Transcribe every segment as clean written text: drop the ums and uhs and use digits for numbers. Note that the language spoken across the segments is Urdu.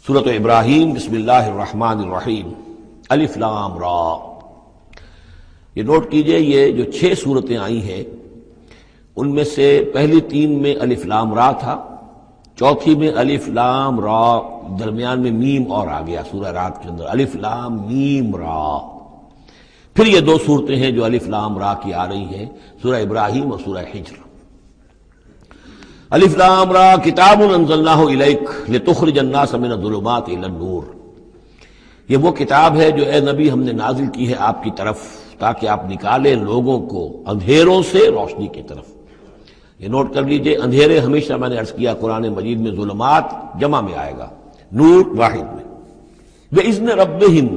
سورۃ ابراہیم بسم اللہ الرحمن الرحیم الف لام را۔ یہ نوٹ کیجئے، یہ جو 6 صورتیں آئی ہیں ان میں سے پہلی 3 میں الف لام را تھا، چوتھی میں الف لام را، درمیان میں میم اور آ گیا سورہ رات کے اندر الف لام میم را۔ پھر یہ 2 صورتیں ہیں جو الف لام را کی آ رہی ہیں، سورہ ابراہیم اور سورہ حجر۔ الف لام را کتاب انزلناہ الیک لتخرج الناس من الظلمات الی النور۔ یہ وہ کتاب ہے جو اے نبی ہم نے نازل کی ہے آپ کی طرف تاکہ آپ نکالیں لوگوں کو اندھیروں سے روشنی کی طرف۔ یہ نوٹ کر لیجئے، اندھیرے ہمیشہ میں نے عرض کیا قرآن مجید میں ظلمات جمع میں آئے گا، نور واحد میں۔ بِإِذْنِ رَبِّهِمْ،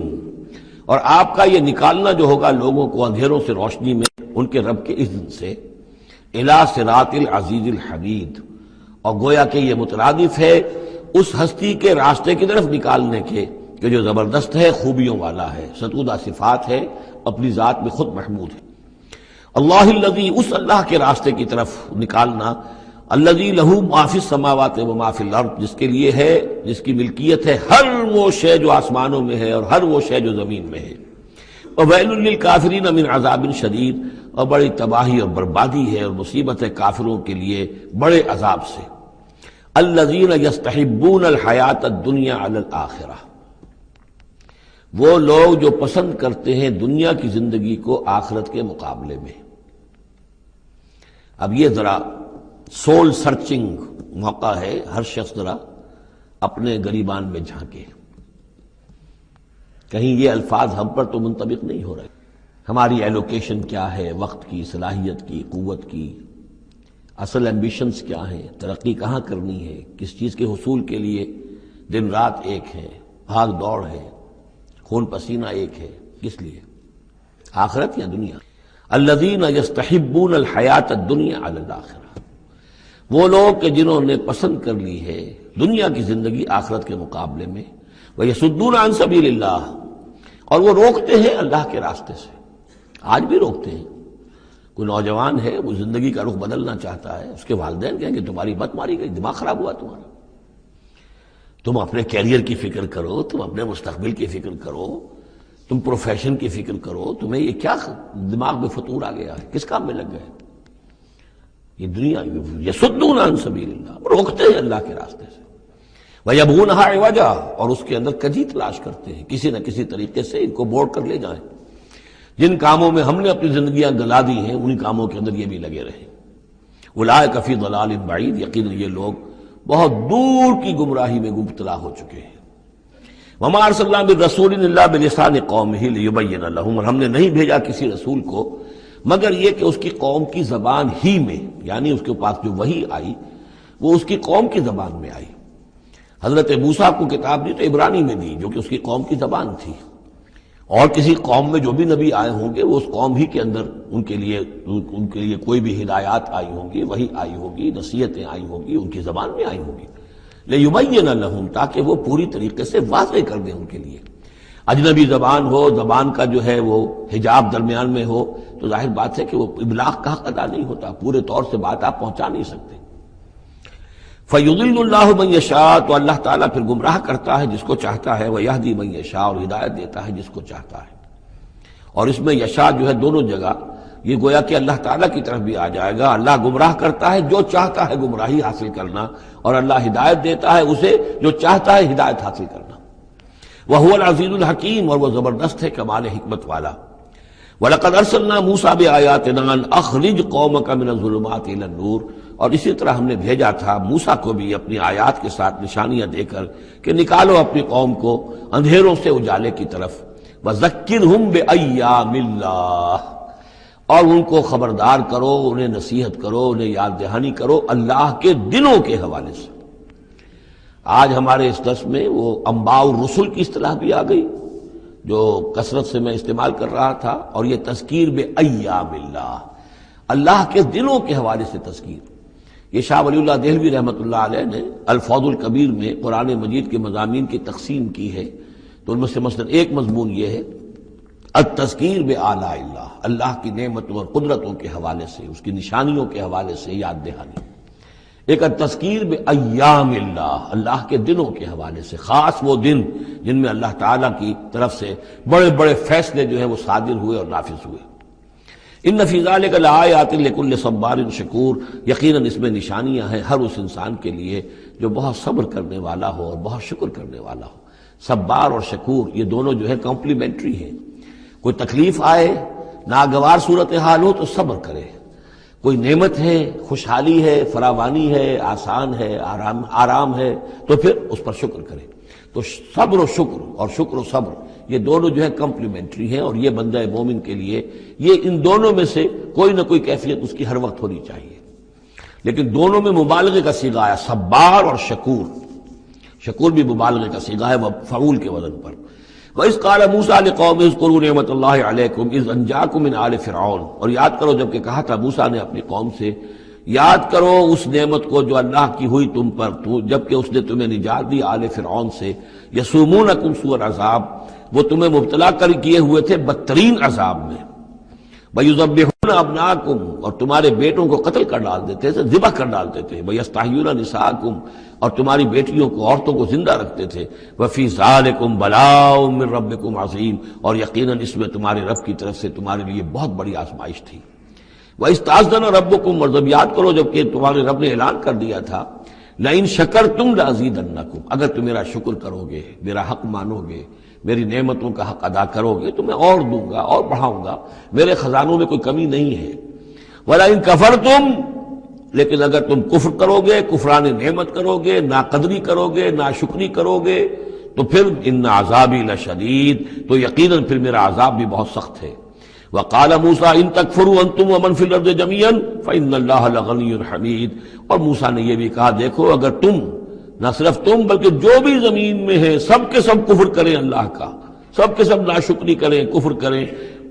اور آپ کا یہ نکالنا جو ہوگا لوگوں کو اندھیروں سے روشنی میں ان کے رب کے اذن سے، الی صراط العزیز الحمید، اور گویا کہ یہ مترادف ہے اس ہستی کے راستے کی طرف نکالنے کے کہ جو زبردست ہے، خوبیوں والا ہے، ستودہ صفات ہے، اپنی ذات میں خود محمود ہے۔ اللہ الذی، اس اللہ کے راستے کی طرف نکالنا، الذی لہ ما فی السماوات و ما فی الارض، جس کے لیے ہے، جس کی ملکیت ہے ہر وہ شے جو آسمانوں میں ہے اور ہر وہ شے جو زمین میں ہے۔ وویل للکافرین من عذاب شدید، اور بڑی تباہی اور بربادی ہے اور مصیبت ہے کافروں کے لیے بڑے عذاب سے۔ الذین یستحبون الحیات الدنیا علی الآخرہ، وہ لوگ جو پسند کرتے ہیں دنیا کی زندگی کو آخرت کے مقابلے میں۔ اب یہ ذرا سول سرچنگ موقع ہے، ہر شخص ذرا اپنے گریبان میں جھانکے، کہیں یہ الفاظ ہم پر تو منطبق نہیں ہو رہے۔ ہماری ایلوکیشن کیا ہے، وقت کی، صلاحیت کی، قوت کی، اصل ایمبیشنز کیا ہیں، ترقی کہاں کرنی ہے، کس چیز کے حصول کے لیے دن رات ایک ہے، بھاگ دوڑ ہے، خون پسینہ ایک ہے، کس لیے؟ آخرت یا دنیا؟ الذین یستحبون الحیات الدنیا علی الآخرہ، وہ لوگ کہ جنہوں نے پسند کر لی ہے دنیا کی زندگی آخرت کے مقابلے میں۔ ویصدون عن سبیل اللہ، اور وہ روکتے ہیں اللہ کے راستے سے، آج بھی روکتے ہیں۔ کوئی نوجوان ہے، وہ زندگی کا رخ بدلنا چاہتا ہے، اس کے والدین کہیں کہ تمہاری مت ماری گئی، دماغ خراب ہوا تمہارا، تم اپنے کیریئر کی فکر کرو، تم اپنے مستقبل کی فکر کرو، تم پروفیشن کی فکر کرو، تمہیں یہ کیا دماغ میں فطور آ گیا ہے، کس کام میں لگ گئے؟ یہ دنیا یصدون عن سبیل اللہ، روکتے ہیں اللہ کے راستے سے۔ وَيَبْغُونَهَا عِوَجًا، اور اس کے اندر کجی تلاش کرتے ہیں، کسی نہ کسی طریقے سے ان کو موڑ کر لے جائیں۔ جن کاموں میں ہم نے اپنی زندگیاں گلا دی ہیں انہی کاموں کے اندر یہ بھی لگے رہے۔ اولئک فی ضلال بعید، یقیناً یہ لوگ بہت دور کی گمراہی میں مبتلا ہو چکے ہیں۔ وما ارسلنا من رسول الا بلسان قومہ لیبین لہم، اور ہم نے نہیں بھیجا کسی رسول کو مگر یہ کہ اس کی قوم کی زبان ہی میں، یعنی اس کے پاس جو وحی آئی وہ اس کی قوم کی زبان میں آئی۔ حضرت موسیٰ کو کتاب دی تو عبرانی میں دی جو کہ اس کی قوم کی زبان تھی، اور کسی قوم میں جو بھی نبی آئے ہوں گے وہ اس قوم ہی کے اندر ان کے لیے کوئی بھی ہدایات آئی ہوں گی، وحی آئی ہوگی، نصیحتیں آئی ہوں گی، ان کی زبان میں آئی ہوں گی، لیبین لہم، تاکہ وہ پوری طریقے سے واضح کر دیں ان کے لیے۔ اجنبی زبان ہو، زبان کا جو ہے وہ حجاب درمیان میں ہو تو ظاہر بات ہے کہ وہ ابلاغ کا حق ادا نہیں ہوتا، پورے طور سے بات آپ پہنچا نہیں سکتے۔ فَيُضِلُّ اللَّهُ مَن يَشَاءُ، تو اللہ تعالیٰ پھر گمراہ کرتا ہے جس کو چاہتا ہے، وَيَهْدِي مَن يَشَاءُ، اور ہدایت دیتا ہے جس کو چاہتا ہے۔ اور اس میں یشاء جو ہے دونوں جگہ یہ گویا کہ اللہ تعالیٰ کی طرف بھی آ جائے گا۔ اللہ گمراہ کرتا ہے جو چاہتا ہے گمراہی حاصل کرنا، اور اللہ ہدایت دیتا ہے اسے جو چاہتا ہے ہدایت حاصل کرنا۔ وَهُوَ الْعَزِيزُ الْحَكِيمُ، اور وہ زبردست ہے کمال حکمت والا۔ وَلَقَدْ أَرْسَلْنَا مُوسَىٰ بِآيَاتِنَا أَنْ أَخْرِجْ قَوْمَكَ مِنَ الظُّلُمَاتِ إِلَى النُّورِ، اور اسی طرح ہم نے بھیجا تھا موسیٰ کو بھی اپنی آیات کے ساتھ نشانیاں دے کر کہ نکالو اپنی قوم کو اندھیروں سے اجالے کی طرف۔ وَذَكِّرْهُمْ بِأَيَّامِ اللَّهِ، اور ان کو خبردار کرو، انہیں نصیحت کرو، انہیں یاد دہانی کرو اللہ کے دنوں کے حوالے سے۔ آج ہمارے اس درس میں وہ انباء الرسل کی اصطلاح بھی آ گئی جو کثرت سے میں استعمال کر رہا تھا، اور یہ تذکیر بِأَيَّامِ اللَّهِ، اللہ کے دنوں کے حوالے سے تذکیر۔ یہ شاہ ولی اللہ دہلوی رحمۃ اللہ علیہ نے الفوض الکبیر میں قرآن مجید کے مضامین کی تقسیم کی ہے، تو ان میں سے مثلا ایک مضمون یہ ہے التذکیر بآلاء اللہ، اللہ کی نعمتوں اور قدرتوں کے حوالے سے، اس کی نشانیوں کے حوالے سے یاد دہانی۔ ایک تذکیر بایام اللہ، اللہ کے دنوں کے حوالے سے، خاص وہ دن جن میں اللہ تعالیٰ کی طرف سے بڑے بڑے فیصلے جو ہے وہ صادر ہوئے اور نافذ ہوئے۔ ان فی ذلک لآیات لکل صبار شکور، یقیناً اس میں نشانیاں ہیں ہر اس انسان کے لیے جو بہت صبر کرنے والا ہو اور بہت شکر کرنے والا ہو۔ صبار اور شکور یہ دونوں جو ہے کمپلیمنٹری ہیں۔ کوئی تکلیف آئے، ناگوار صورتحال ہو تو صبر کرے، کوئی نعمت ہے، خوشحالی ہے، فراوانی ہے، آسان ہے، آرام ہے تو پھر اس پر شکر کرے۔ تو صبر و شکر اور شکر و صبر یہ دونوں جو ہے کمپلیمنٹری ہیں، اور یہ بندہ مومن کے لیے یہ ان دونوں میں سے کوئی نہ کوئی کیفیت اس کی ہر وقت ہونی چاہیے۔ لیکن دونوں میں مبالغے کا صیغہ ہے، صبار اور شکور۔ شکور بھی مبالغے کا صیغہ ہے، فعول کے وزن پر۔ وَإِذْ قَالَ مُوسَىٰ لِقَوْمِهِ اذْكُرُوا نِعْمَتَ اللَّهِ عَلَيْكُمْ إِذْ أَنجَاكُم مِّنْ آلِ فِرْعَوْنَ، اور یاد کرو جب کہ کہا تھا موسیٰ نے اپنی قوم سے، یاد کرو اس نعمت کو جو اللہ کی ہوئی تم پر، جب کہ اس نے تمہیں نجات دی آل فرعون سے۔ یسومونکم سوء العذاب، وہ تمہیں مبتلا کر کیے ہوئے تھے بدترین عذاب میں۔ وَيُذَبِّحُونَ أَبْنَاءَكُمْ، اور تمہارے بیٹوں کو قتل کر ڈالتے تھے، ذبح کر ڈالتے تھے۔ وَيَسْتَحْيُونَ نِسَاءَكُمْ، اور تمہاری بیٹیوں کو، عورتوں کو زندہ رکھتے تھے۔ وَفِي ذَلِكُمْ بَلَاءٌ مِّن رَبِّكُمْ عَظِيمٌ، اور یقیناً اس میں تمہارے رب کی طرف سے تمہارے لیے بہت بڑی آزمائش تھی۔ وَإِسْتَأْذَنَ رَبُّكُمْ، اور جب یاد کرو جب کہ تمہارے رب نے اعلان کر دیا تھا، لَئِن شَكَرْتُمْ لَأَزِيدَنَّكُمْ، اگر تم میرا شکر کرو گے، میرا حق مانو گے، میری نعمتوں کا حق ادا کرو گے تو میں اور دوں گا اور بڑھاؤں گا، میرے خزانوں میں کوئی کمی نہیں ہے۔ وَلَئِن كَفَرْتُمْ، لیکن اگر تم کفر کرو گے، کفران نعمت کرو گے، ناقدری کرو گے، ناشکری کرو گے، تو پھر ان عذابی لشدید، تو یقیناً پھر میرا عذاب بھی بہت سخت ہے۔ وقال موسیٰ ان تکفروا انتم ومن فی الارض جميعا فإن اللہ لغنی حمید، اور موسیٰ نے یہ بھی کہا دیکھو اگر تم، نہ صرف تم بلکہ جو بھی زمین میں ہے سب کے سب کفر کریں اللہ کا، سب کے سب ناشکری کریں، کفر کریں،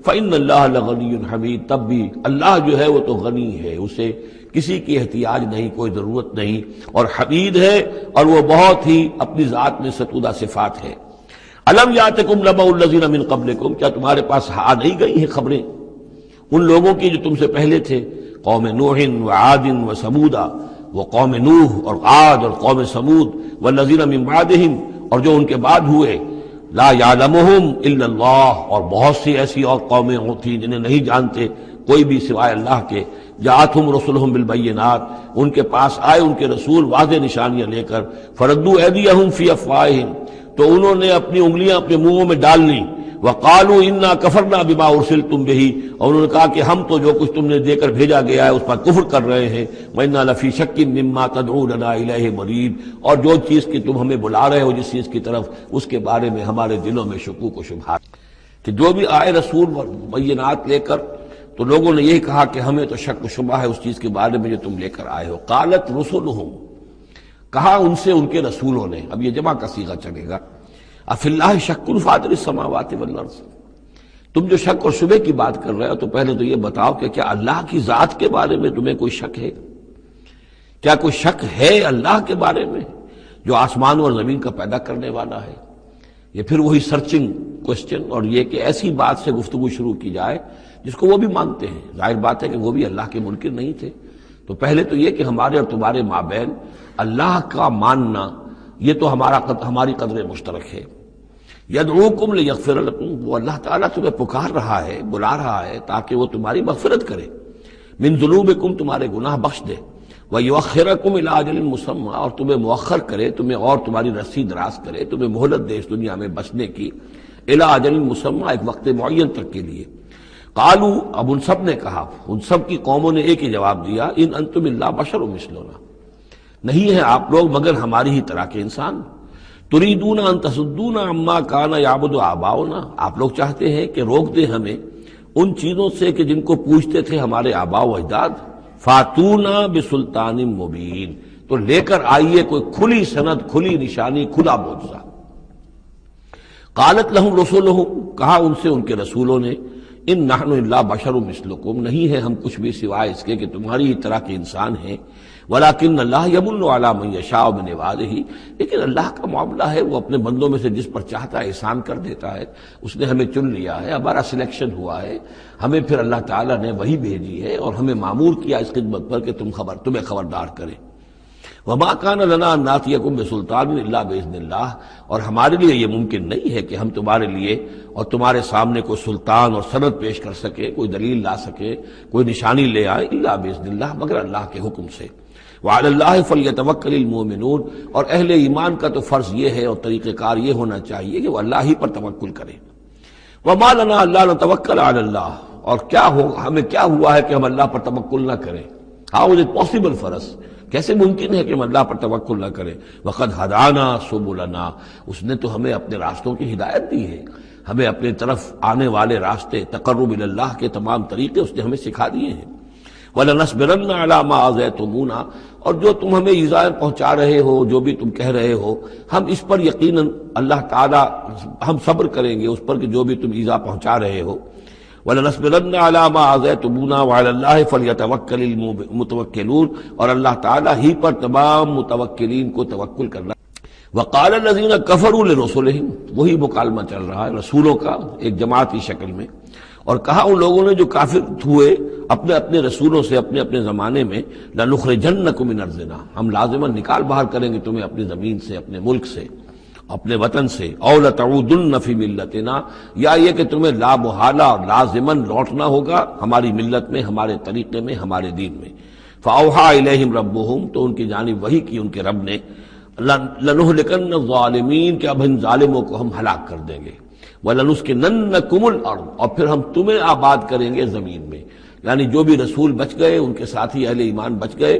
فإن اللہ لغنی حمید، تب بھی اللہ جو ہے وہ تو غنی ہے، اسے کسی کی احتیاج نہیں، کوئی ضرورت نہیں، اور حمید ہے، اور وہ بہت ہی اپنی ذات میں ستودہ صفات ہے۔ الم یاتکم نبأ الذین من قبلکم، کیا تمہارے پاس آ نہیں گئی ہیں خبریں ان لوگوں کی جو تم سے پہلے تھے، قوم نوح وعاد وثمود، وہ قوم نوح اور عاد اور قوم ثمود، والذین من بعدہم، اور جو ان کے بعد ہوئے، لا یعلمہم الا اللہ، اور بہت سی ایسی اور قومیں تھیں جنہیں نہیں جانتے کوئی بھی سوائے اللہ کے، جاءتہم رسلہم بالبینات، ان کے پاس آئے ان کے رسول واضح نشانیاں لے کر، فردوا ایدیہم فی افواہہم، تو انہوں نے اپنی انگلیاں اپنے منہوں میں ڈال لیں، وقالوا انا کفرنا بما ارسلتم به، اور انہوں نے کہا کہ ہم تو جو کچھ تم نے دے کر بھیجا گیا ہے اس پر کفر کر رہے ہیں، وَإِنَّا لَفِي شَكٍّ مِّمَّا تَدْعُونَنَا إِلَيْهِ مُرِيبٍ، اور جو چیز کی تم ہمیں بلا رہے ہو جس چیز کی طرف، اس کے بارے میں ہمارے دلوں میں شکوک و شبہات، کہ جو بھی آئے رسول بینات لے کر تو لوگوں نے یہی کہا کہ ہمیں تو شک و شبہ ہے اس چیز کے بارے میں جو تم لے کر آئے ہو۔ قالت رسلہم، کہا ان سے ان کے رسولوں نے، اب یہ جمع کا صیغہ چلے گا، افی اللہ شک فاطر السماوات والارض، تم جو شک اور شبہ کی بات کر رہے ہو تو پہلے تو یہ بتاؤ کہ کیا اللہ کی ذات کے بارے میں تمہیں کوئی شک ہے؟ کیا کوئی شک ہے اللہ کے بارے میں جو آسمان اور زمین کا پیدا کرنے والا ہے؟ یہ پھر وہی سرچنگ کوشچن، اور یہ کہ ایسی بات سے گفتگو شروع کی جائے جس کو وہ بھی مانتے ہیں، ظاہر بات ہے کہ وہ بھی اللہ کے منکر نہیں تھے، تو پہلے تو یہ کہ ہمارے اور تمہارے مابین اللہ کا ماننا یہ تو ہماری قدر مشترک ہے۔ یدعوکم لیغفر لکم، وہ اللہ تعالیٰ تمہیں پکار رہا ہے، بلا رہا ہے تاکہ وہ تمہاری مغفرت کرے، من ذنوبکم، تمہارے گناہ بخش دے، ویؤخرکم الی اجل مسمى، اور تمہیں مؤخر کرے، تمہیں اور تمہاری رسی دراز کرے، تمہیں مہلت دے اس دنیا میں بچنے کی، الی اجل مسمى، ایک وقت معین تک کے لیے۔ قالوا، اب ان سب نے کہا، ان سب کی قوموں نے ایک ہی جواب دیا، ان انتم الا بشر مثلنا، نہیں ہیں آپ لوگ مگر ہماری ہی طرح کے انسان، تریدون ان تصدونا عما کان یعبد آباؤنا، آپ لوگ چاہتے ہیں کہ روک دیں ہمیں ان چیزوں سے کہ جن کو پوجتے تھے ہمارے آباء و اجداد، فاتونا بسلطان مبین، تو لے کر آئیے کوئی کھلی سند، کھلی نشانی، کھلا معجزہ۔ قالت لہم رسولہم، کہا ان سے ان کے رسولوں نے، ان نحن الا بشر مثلکم، نہیں ہے ہم کچھ بھی سوائے اس کے کہ تمہاری ہی طرح کے انسان ہیں، ولیکن اللہ یمن علی من یشاء من عبادہ، لیکن اللہ کا معاملہ ہے وہ اپنے بندوں میں سے جس پر چاہتا ہے احسان کر دیتا ہے، اس نے ہمیں چن لیا ہے، ہمارا سلیکشن ہوا ہے، ہمیں پھر اللہ تعالیٰ نے وہی بھیجی ہے اور ہمیں مامور کیا اس خدمت پر کہ تمہیں خبردار کرے۔ وما کان لنا ان ناتیکم بسلطان الا باذن اللہ، اور ہمارے لیے یہ ممکن نہیں ہے کہ ہم تمہارے لیے اور تمہارے سامنے کوئی سلطان اور سند پیش کر سکے، کوئی دلیل لا سکے، کوئی نشانی لے آئے، الا باذن اللہ، مگر اللہ کے حکم سے۔ وعلی اللہ فلیتوکل المؤمنون، اور اہل ایمان کا تو فرض یہ ہے اور طریقہ کار یہ ہونا چاہیے کہ وہ اللہ ہی پر توکل کرے۔ وما لنا الا نتوکل علی اللہ، اور ہمیں کیا ہوا ہے کہ ہم اللہ پر توکل نہ کریں؟ How is it possible for us, کیسے ممکن ہے کہ ہم اللہ پر توکل نہ کریں؟ وقد ہدانا سبلنا، اس نے تو ہمیں اپنے راستوں کی ہدایت دی ہے، ہمیں اپنے طرف آنے والے راستے، تقرب الی اللہ کے تمام طریقے اس نے ہمیں سکھا دیے ہیں۔ وَلَنَصْبِرَنَّ عَلَىٰ مَا آذَيْتُمُونَا، اور جو تم ہمیں ایذائیں پہنچا رہے ہو، جو بھی تم کہہ رہے ہو، ہم اس پر یقیناً اللہ تعالیٰ ہم صبر کریں گے اس پر کہ جو بھی تم ایذا پہنچا رہے ہو۔ وَلَنَصْبِرَنَّ عَلَىٰ مَا آذَيْتُمُونَا وَعَلَى اللَّهِ فَلْيَتَوَكَّلِ الْمُتَوَكِّلُونَ، اور اللہ تعالیٰ ہی پر تمام متوکلین کو توکل کرنا۔ وَقَالَ الَّذِينَ كَفَرُوا لِرُسُلِهِمْ، وہی مکالمہ چل رہا ہے رسولوں کا ایک جماعتی شکل میں، اور کہا ان لوگوں نے جو کافر ہوئے اپنے اپنے رسولوں سے اپنے اپنے زمانے میں، لَنُخْرِجَنَّكُم مِّنْ أَرْضِنَا، ہم لازماً نکال باہر کریں گے تمہیں اپنی زمین سے، اپنے ملک سے، اپنے وطن سے، أَوْ لَتَعُودُنَّ فِي مِلَّتِنَا، یا یہ کہ تمہیں لا محالہ اور لازماً لوٹنا ہوگا ہماری ملت میں، ہمارے طریقے میں، ہمارے دین میں۔ فَأَوْحَىٰ إِلَيْهِمْ رَبُّهُمْ، تو ان کی جانب وحی کی ان کے رب نے، لَنُهْلِكَنَّ الظَّالِمِينَ، کہ اب ان ظالموں کو ہم ہلاک کر دیں گے، وَلَنُسْكِنَنَّكُمُ الْأَرْضَ، اور پھر ہم تمہیں آباد کریں گے زمین میں۔ یعنی جو بھی رسول بچ گئے، ان کے ساتھی اہل ایمان بچ گئے،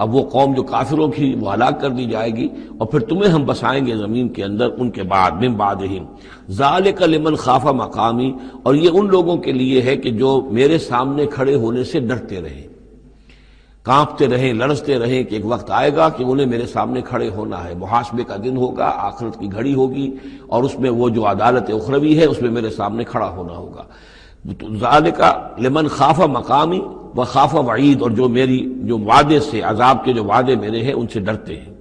اب وہ قوم جو کافروں کی وہ ہلاک کر دی جائے گی، اور پھر تمہیں ہم بسائیں گے زمین کے اندر ان کے بعد، من بعدہم، ذالک لمن خاف مقامی، اور یہ ان لوگوں کے لیے ہے کہ جو میرے سامنے کھڑے ہونے سے ڈرتے رہیں، کانپتے رہیں، لرزتے رہیں کہ ایک وقت آئے گا کہ انہیں میرے سامنے کھڑے ہونا ہے، محاسبے کا دن ہوگا، آخرت کی گھڑی ہوگی، اور اس میں وہ جو عدالت اخروی ہے اس میں میرے سامنے کھڑا ہونا ہوگا۔ ذالک لمن خاف مقامی وخاف وعید، اور جو وعدے سے، عذاب کے جو وعدے میرے ہیں ان سے ڈرتے ہیں۔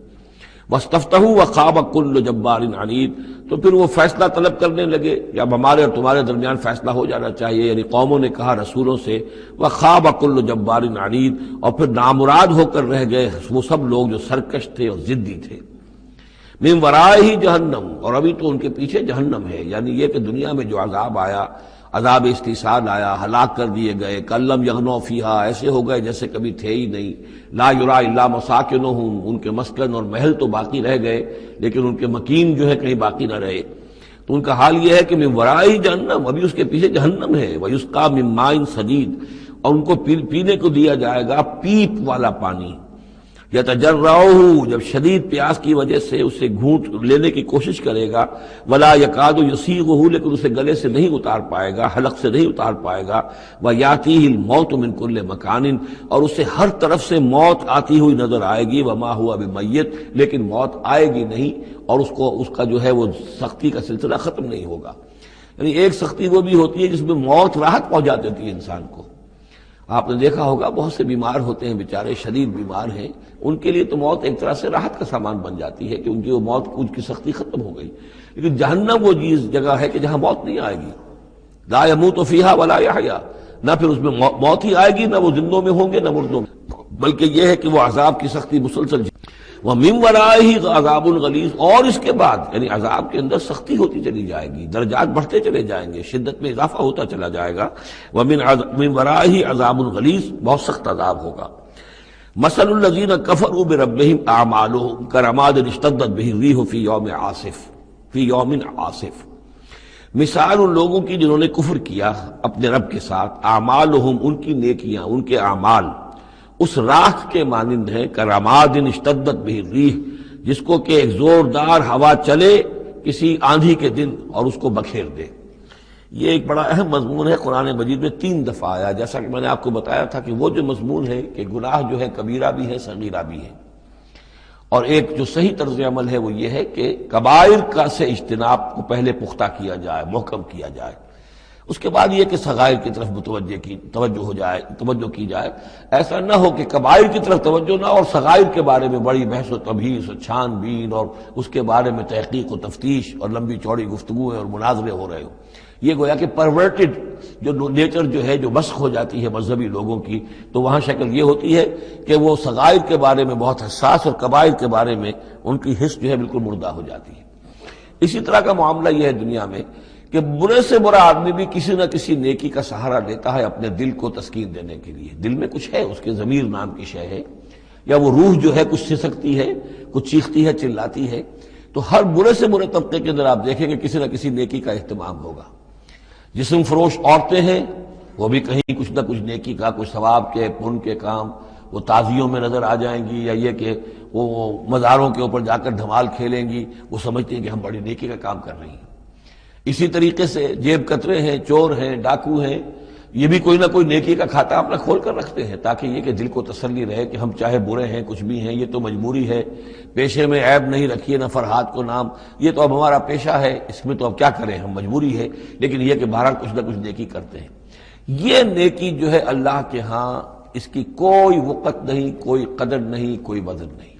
واستفتحوا وخاب کل جبار عنید، تو پھر وہ فیصلہ طلب کرنے لگے، یا اب ہمارے اور تمہارے درمیان فیصلہ ہو جانا چاہیے، یعنی قوموں نے کہا رسولوں سے، وخاب کل جبار عنید، اور پھر نامراد ہو کر رہ گئے وہ سب لوگ جو سرکش تھے اور ضدی تھے۔ من ورائہ جہنم، اور ابھی تو ان کے پیچھے جہنم ہے، یعنی یہ کہ دنیا میں جو عذاب آیا، عذاب استحصال آیا، ہلاک کر دیے گئے، کلم یغنوا فیہا، ایسے ہو گئے جیسے کبھی تھے ہی نہیں، لا یرا الا مساکنہم، ان کے مسکن اور محل تو باقی رہ گئے لیکن ان کے مکین جو ہے کہیں باقی نہ رہے۔ تو ان کا حال یہ ہے کہ من ورائہ جہنم، ابھی اس کے پیچھے جہنم ہے، ویسقا من ماء صدید، اور ان کو پینے کو دیا جائے گا پیپ والا پانی، یتجرعہ، جب شدید پیاس کی وجہ سے اسے گھونٹ لینے کی کوشش کرے گا، ولا یکاد یسیغہ، لیکن اسے گلے سے نہیں اتار پائے گا، حلق سے نہیں اتار پائے گا، ویاتیہ الموت من کل مکان، اور اسے ہر طرف سے موت آتی ہوئی نظر آئے گی، وما ہوا بمیت، لیکن موت آئے گی نہیں، اور اس کا جو ہے وہ سختی کا سلسلہ ختم نہیں ہوگا۔ یعنی ایک سختی وہ بھی ہوتی ہے جس میں موت راحت پہنچا دیتی ہے انسان کو۔ آپ نے دیکھا ہوگا بہت سے بیمار ہوتے ہیں بیچارے، شدید بیمار ہیں، ان کے لیے تو موت ایک طرح سے راحت کا سامان بن جاتی ہے کہ ان کی وہ موت، ان کی سختی ختم ہو گئی۔ لیکن جہنم وہ جگہ ہے کہ جہاں موت نہیں آئے گی، لا یموت فیہا ولا یحیا، نہ پھر اس میں موت ہی آئے گی، نہ وہ زندوں میں ہوں گے نہ مردوں میں، بلکہ یہ ہے کہ وہ عذاب کی سختی مسلسل۔ وَمِن وَرَائِهِ عَذَابٌ غَلِيظٌ، اور اس کے بعد یعنی عذاب کے اندر سختی ہوتی چلی جائے گی، درجات بڑھتے چلے جائیں گے، شدت میں اضافہ ہوتا چلا جائے گا۔ وَمِن وَرَائِهِ عَذَابٌ غَلِيظٌ، بہت سخت عذاب ہوگا۔ مَثَلُ الَّذِينَ كَفَرُوا بِرَبِّهِمْ أَعْمَالُهُمْ كَرَمَادٍ اشْتَدَّتْ بِهِ الرِّيحُ فِي يَوْمٍ عَاصِفٍ، مثال ان لوگوں کی جنہوں نے کفر کیا اپنے رب کے ساتھ، اعمالہم، ان کی نیکیاں، ان کے اعمال اس راکھ کے مانند ہیں، کرماد اشتدت بہ الریح، جس کو کہ ایک زوردار ہوا چلے کسی آندھی کے دن اور اس کو بکھیر دے۔ یہ ایک بڑا اہم مضمون ہے، قرآن مجید میں 3 دفعہ آیا، جیسا کہ میں نے آپ کو بتایا تھا کہ وہ جو مضمون ہے کہ گناہ جو ہے کبیرہ بھی ہے صغیرہ بھی ہے، اور ایک جو صحیح طرز عمل ہے وہ یہ ہے کہ کبائر کا سے اجتناب کو پہلے پختہ کیا جائے، محکم کیا جائے، اس کے بعد یہ کہ صغائر کی طرف توجہ کی جائے. ایسا نہ ہو کہ کبائر کی طرف توجہ نہ ہو اور صغائر کے بارے میں بڑی بحث و تبحیث اور چھان بین اور اس کے بارے میں تحقیق و تفتیش اور لمبی چوڑی گفتگویں اور مناظرے ہو رہے ہوں. یہ گویا کہ پرورٹڈ جو نیچر جو ہے جو مسخ ہو جاتی ہے مذہبی لوگوں کی، تو وہاں شکل یہ ہوتی ہے کہ وہ صغائر کے بارے میں بہت حساس اور کبائر کے بارے میں ان کی حس جو ہے بالکل مردہ ہو جاتی ہے. اسی طرح کا معاملہ یہ ہے دنیا میں کہ برے سے برا آدمی بھی کسی نہ کسی نیکی کا سہارا لیتا ہے اپنے دل کو تسکین دینے کے لیے. دل میں کچھ ہے، اس کے ضمیر نام کی شے ہے، یا وہ روح جو ہے کچھ سسکتی ہے، کچھ چیختی ہے، چلاتی ہے. تو ہر برے سے برے طبقے کے اندر آپ دیکھیں کہ کسی نہ کسی نیکی کا اہتمام ہوگا. جسم فروش عورتیں ہیں، وہ بھی کہیں کچھ نہ کچھ نیکی کا، کچھ ثواب کے، پن کے کام وہ تعزیوں میں نظر آ جائیں گی، یا یہ کہ وہ مزاروں کے اوپر جا کر دھمال کھیلیں گی. وہ سمجھتے ہیں کہ ہم بڑی نیکی کا کام کر رہی ہیں. اسی طریقے سے جیب کترے ہیں، چور ہیں، ڈاکو ہیں، یہ بھی کوئی نہ کوئی نیکی کا کھاتا اپنا کھول کر رکھتے ہیں تاکہ یہ کہ دل کو تسلی رہے کہ ہم چاہے برے ہیں، کچھ بھی ہیں، یہ تو مجبوری ہے. پیشے میں عیب نہیں رکھیے نہ فرحات کو نام، یہ تو اب ہمارا پیشہ ہے، اس میں تو اب کیا کریں، ہم مجبوری ہے. لیکن یہ کہ بہرحال کچھ نہ کچھ نیکی کرتے ہیں. یہ نیکی جو ہے اللہ کے ہاں اس کی کوئی وقت نہیں، کوئی قدر نہیں، کوئی وزن نہیں.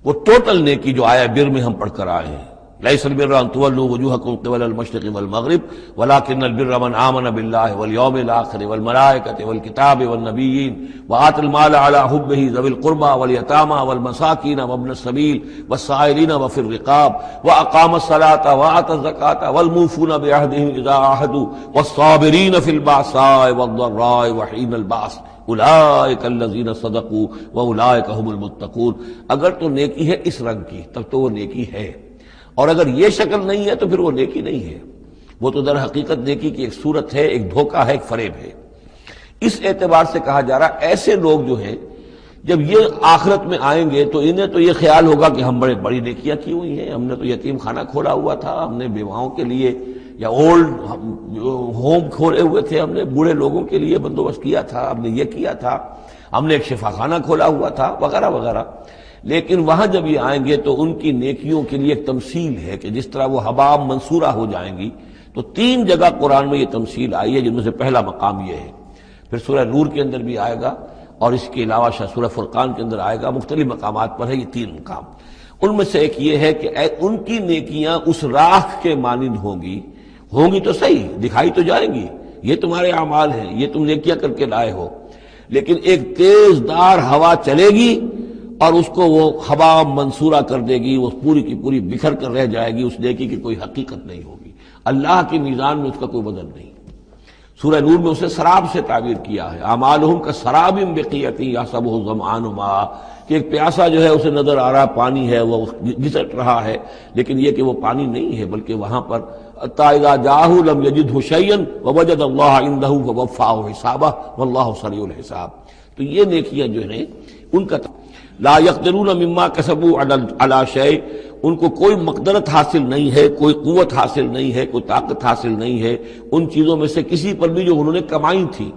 وہ ٹوٹل نیکی جو آیا بر میں ہم پڑھ کر آئے ہیں، ليس البر أن تولوا وجوهكم قبل المشرق والمغرب ولكن البر من آمن بالله واليوم الآخر والملائكة والكتاب والنبيين وآتى المال على حبه ذوي القربى واليتامى والمساكين وابن السبيل والسائلين وفي الرقاب وأقام الصلاة وآتى الزكاة والموفون بعهدهم إذا عاهدوا والصابرين في البأساء والضراء وحين البأس اولئک الذین صدقوا واولئک هم المتقون. اگر تو نیکی ہے اس رنگ کی تب تو وہ نیکی ہے، اور اگر یہ شکل نہیں ہے تو پھر وہ نیکی نہیں ہے. وہ تو در حقیقت نیکی کی ایک صورت ہے، ایک دھوکہ ہے، ایک فریب ہے. اس اعتبار سے کہا جا رہا ایسے لوگ جو ہیں جب یہ آخرت میں آئیں گے تو انہیں تو یہ خیال ہوگا کہ ہم بڑی نیکیاں کی ہوئی ہیں، ہم نے تو یتیم خانہ کھولا ہوا تھا، ہم نے بیواؤں کے لیے یا اولڈ ہوم کھولے ہوئے تھے، ہم نے بوڑھے لوگوں کے لیے بندوبست کیا تھا، ہم نے یہ کیا تھا، ہم نے ایک شفا خانہ کھولا ہوا تھا، وغیرہ وغیرہ. لیکن وہاں جب یہ آئیں گے تو ان کی نیکیوں کے لیے ایک تمثیل ہے کہ جس طرح وہ حباب منصورہ ہو جائیں گی. تو 3 جگہ قرآن میں یہ تمثیل آئی ہے، جن میں سے پہلا مقام یہ ہے. پھر سورہ نور کے اندر بھی آئے گا، اور اس کے علاوہ سورہ فرقان کے اندر آئے گا. مختلف مقامات پر ہے یہ 3 مقام. ان میں سے ایک یہ ہے کہ ان کی نیکیاں اس راکھ کے مانند ہوں گی تو صحیح، دکھائی تو جائیں گی، یہ تمہارے اعمال ہیں، یہ تم نیکیاں کر کے لائے ہو. لیکن ایک تیز دار ہوا چلے گی اور اس کو وہ حباب منصورہ کر دے گی، وہ پوری کی پوری بکھر کر رہ جائے گی. اس نیکی کی کوئی حقیقت نہیں ہوگی، اللہ کی میزان میں اس کا کوئی وزن نہیں. سورہ نور میں اسے سراب سے تعبیر کیا ہے، اعمالہم کسراب بقیعۃ یحسبہ الظمآن ماء، کہ ایک پیاسا جو ہے اسے نظر آ رہا پانی ہے، وہ گھسٹ رہا ہے، لیکن یہ کہ وہ پانی نہیں ہے، بلکہ وہاں پر حتیٰ اذا جاءہ لم یجدہ شیئا ووجد اللہ عندہ فوفاہ حسابہ واللہ سریع الحساب. تو یہ نیکیاں جو ہیں ان کا لا یقدرون مما کسبوا علی شیء، ان کو کوئی مقدرت حاصل نہیں ہے، کوئی قوت حاصل نہیں ہے، کوئی طاقت حاصل نہیں ہے ان چیزوں میں سے کسی پر بھی جو انہوں نے کمائی تھی.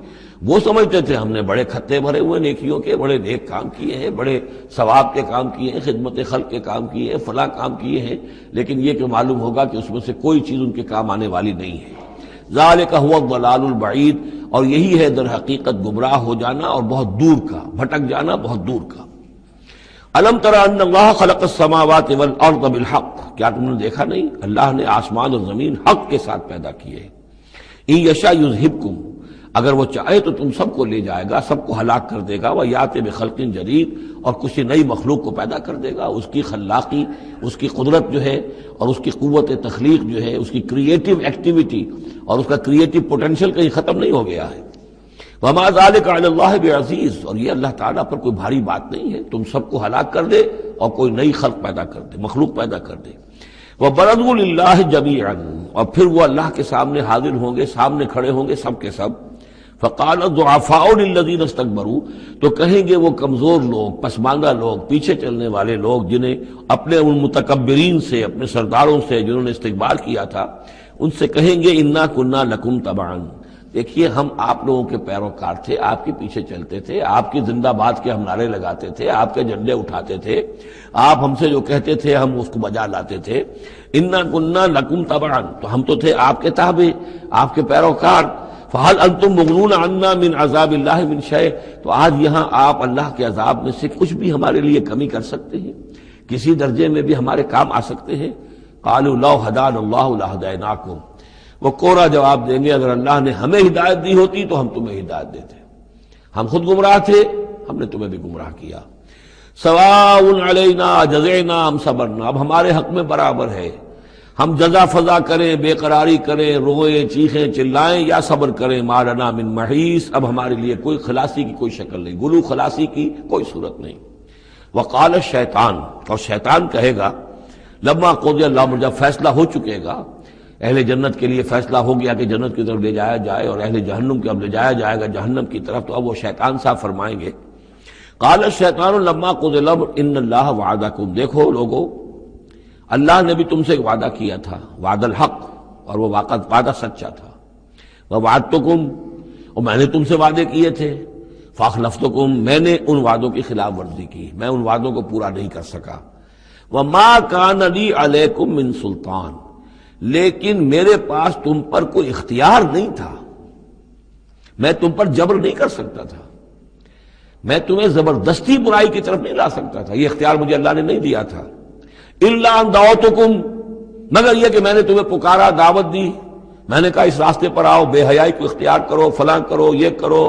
وہ سمجھتے تھے ہم نے بڑے کھتے بھرے ہوئے نیکیوں کے، بڑے نیک کام کیے ہیں، بڑے ثواب کے کام کیے ہیں، خدمت خلق کے کام کیے ہیں، فلاں کام کیے ہیں، لیکن یہ کہ معلوم ہوگا کہ اس میں سے کوئی چیز ان کے کام آنے والی نہیں ہے. ذالک هو الضلال البعید، اور یہی ہے در حقیقت گمراہ ہو جانا اور بہت دور کا، بھٹک جانا بہت دور کا. الم تر ان اللہ خلق السماوات والارض بالحق، کیا تم نے دیکھا نہیں اللہ نے آسمان اور زمین حق کے ساتھ پیدا کیے ہیں. ان یشاء یذہبکم، اگر وہ چاہے تو تم سب کو لے جائے گا، سب کو ہلاک کر دے گا. ویأتی بخلق جدید، اور کسی نئی مخلوق کو پیدا کر دے گا. اس کی خلاقی، اس کی قدرت جو ہے اور اس کی قوت تخلیق جو ہے، اس کی کریٹیو ایکٹیویٹی اور اس کا کریٹیو پوٹینشیل کہیں ختم نہیں ہو گیا ہے. وما ذلک علی اللہ بعزیز، اور یہ اللہ تعالیٰ پر کوئی بھاری بات نہیں ہے تم سب کو ہلاک کر دے اور کوئی نئی خلق پیدا کر دے، مخلوق پیدا کر دے. وبرزوا للہ جمیعا، اور پھر وہ اللہ کے سامنے حاضر ہوں گے، سامنے کھڑے ہوں گے سب کے سب. فقال الضعفاء للذین استکبروا، تو کہیں گے وہ کمزور لوگ، پسماندہ لوگ، پیچھے چلنے والے لوگ جنہیں اپنے ان متکبرین سے، اپنے سرداروں سے جنہوں نے استکبار کیا تھا، ان سے کہیں گے انا کنا لکم تبعا، دیکھیے ہم آپ لوگوں کے پیروکار تھے، آپ کے پیچھے چلتے تھے، آپ کی زندہ باد کے ہم نعرے لگاتے تھے، آپ کے جھنڈے اٹھاتے تھے، آپ ہم سے جو کہتے تھے ہم اس کو بجا لاتے تھے۔ انا كنا لكم تبعا، تو ہم تو تھے آپ کے تابع، آپ کے پیروکار۔ فہل انتم مغنون عنا من عذاب اللہ من شیء، تو آج یہاں آپ اللہ کے عذاب میں سے کچھ بھی ہمارے لیے کمی کر سکتے ہیں، کسی درجے میں بھی ہمارے کام آ سکتے ہیں؟ قالوا لو هدانا اللہ لہدیناکم، وہ کوڑا جواب دیں گے اگر اللہ نے ہمیں ہدایت دی ہوتی تو ہم تمہیں ہدایت دیتے، ہم خود گمراہ تھے، ہم نے تمہیں بھی گمراہ کیا۔ سواء علینا جزعنا ام صبرنا، اب ہمارے حق میں برابر ہے، ہم جزا فضا کریں، بے قراری کریں، روئیں چیخیں چلائیں یا صبر کریں، ما لنا من محیص، اب ہمارے لیے کوئی خلاصی کی کوئی شکل نہیں، گلو خلاصی کی کوئی صورت نہیں۔ وقال الشیطان، اور شیطان کہے گا لما قضی الامر، جب فیصلہ ہو چکے گا، اہل جنت کے لیے فیصلہ ہو گیا کہ جنت کی طرف لے جایا جائے اور اہل جہنم کی اب لے جایا جائے گا جہنم کی طرف، تو اب وہ شیطان صاحب فرمائیں گے قال الشیطان لما قضی الامر ان اللہ وعدکم، دیکھو لوگو اللہ نے بھی تم سے ایک وعدہ کیا تھا، وعد الحق، اور وہ وعدہ سچا تھا۔ ووعدتکم، اور میں نے تم سے وعدے کیے تھے، فاخلفتکم، میں نے ان وعدوں کی خلاف ورزی کی، میں ان وعدوں کو پورا نہیں کر سکا۔ وما کان لی علیکم من سلطان، لیکن میرے پاس تم پر کوئی اختیار نہیں تھا، میں تم پر جبر نہیں کر سکتا تھا، میں تمہیں زبردستی برائی کی طرف نہیں لا سکتا تھا، یہ اختیار مجھے اللہ نے نہیں دیا تھا۔ الا ان دعوتکم، مگر یہ کہ میں نے تمہیں پکارا، دعوت دی، میں نے کہا اس راستے پر آؤ، بے حیائی کو اختیار کرو، فلاں کرو، یہ کرو،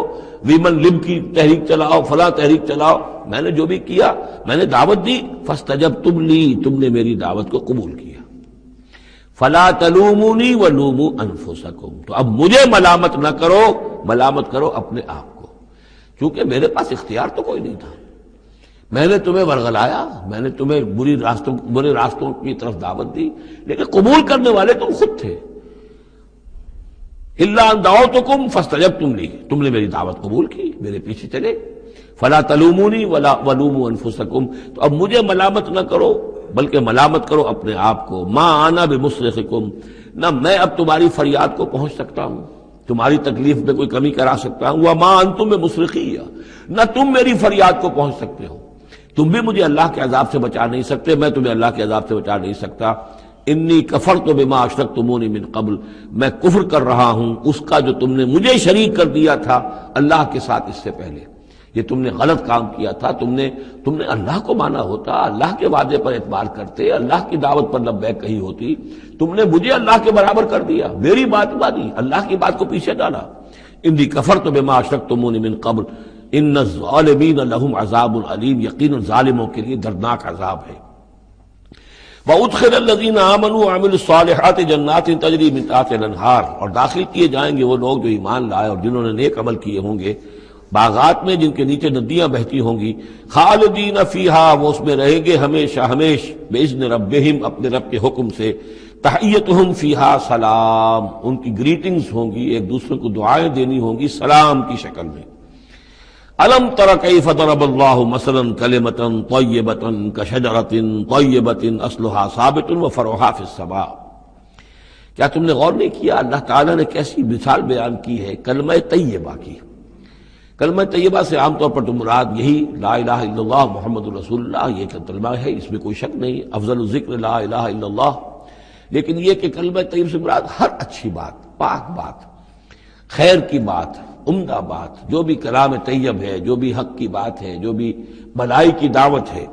ویمن لب کی تحریک چلاؤ، فلاں تحریک چلاؤ، میں نے جو بھی کیا میں نے دعوت دی، فاستجبتم لی، تم نے میری دعوت کو قبول کیا۔ فلا تلومونی ولوموا انفسکم، تو اب مجھے ملامت نہ کرو، ملامت کرو اپنے آپ کو، کیونکہ میرے پاس اختیار تو کوئی نہیں تھا، میں نے تمہیں ورغلایا، میں نے تمہیں برے راستوں کی طرف دعوت دی، لیکن قبول کرنے والے تم خود تھے۔ الا ان دعوتکم فاستجبتم لی، تم نے میری دعوت قبول کی، میرے پیچھے چلے۔ فلا تلومونی ولا ولوموا انفسکم، تو اب مجھے ملامت نہ کرو بلکہ ملامت کرو اپنے آپ کو۔ ما انا بمصرخکم، نہ میں اب تمہاری فریاد کو پہنچ سکتا ہوں، تمہاری تکلیف میں کوئی کمی کرا سکتا ہوں۔ وما انتم بمصرخی، نہ تم میری فریاد کو پہنچ سکتے ہو، تم بھی مجھے اللہ کے عذاب سے بچا نہیں سکتے، میں تمہیں اللہ کے عذاب سے بچا نہیں سکتا۔ انی کفرت بما اشرکتمونی من قبل، میں کفر کر رہا ہوں اس کا جو تم نے مجھے شریک کر دیا تھا اللہ کے ساتھ اس سے پہلے، یہ تم نے غلط کام کیا تھا، تم نے اللہ کو مانا ہوتا، اللہ کے وعدے پر اعتبار کرتے، اللہ کی دعوت پر لبیک کہی ہوتی، تم نے مجھے اللہ کے برابر کر دیا، میری بات مانی، اللہ کی بات کو پیچھے ڈالا۔ انی کفرت بما اشرکتمونی من قبل ان الظالمین لہم عذاب علیم، یقیناً ظالموں کے لیے دردناک عذاب ہے۔ وَأُدْخِلَ الَّذِينَ آمَنُوا وَعَمِلُوا الصَّالِحَاتِ جَنَّاتٍ تَجْرِی مِن تحتہا الْأَنْہَارُ، اور داخل کیے جائیں گے وہ لوگ جو ایمان لائے اور جنہوں نے نیک عمل کیے ہوں گے، باغات میں جن کے نیچے ندیاں بہتی ہوں گی، خالدین فیہا، وہ اس میں رہیں گے ہمیشہ ہمیش، بِإِذْنِ رَبِّهِمْ، اپنے رب کے حکم سے، تحیتہم فیہا سلام، ان کی گریٹنگز ہوں گی، ایک دوسرے کو دعائیں دینی ہوں گی سلام کی شکل میں۔ الم تر کیف ضرب اللہ مثلا کلمۃ طیبۃ کشجرۃ طیبۃ اصلها ثابت وفرعها فی السماء، کیا تم نے غور نہیں کیا اللہ تعالیٰ نے کیسی مثال بیان کی ہے کلمہ طیبہ کی؟ کلمہ طیبہ سے عام طور پر تو مراد یہی لا الہ الا اللہ محمد رسول اللہ، یہ کلمہ ہے، اس میں کوئی شک نہیں، افضل الذکر لا الہ الا اللہ، لیکن یہ کہ کلمہ طیب سے مراد ہر اچھی بات، پاک بات، خیر کی بات، عمدہ بات، جو بھی کلام طیب ہے، جو بھی حق کی بات ہے، جو بھی بھلائی کی دعوت ہے،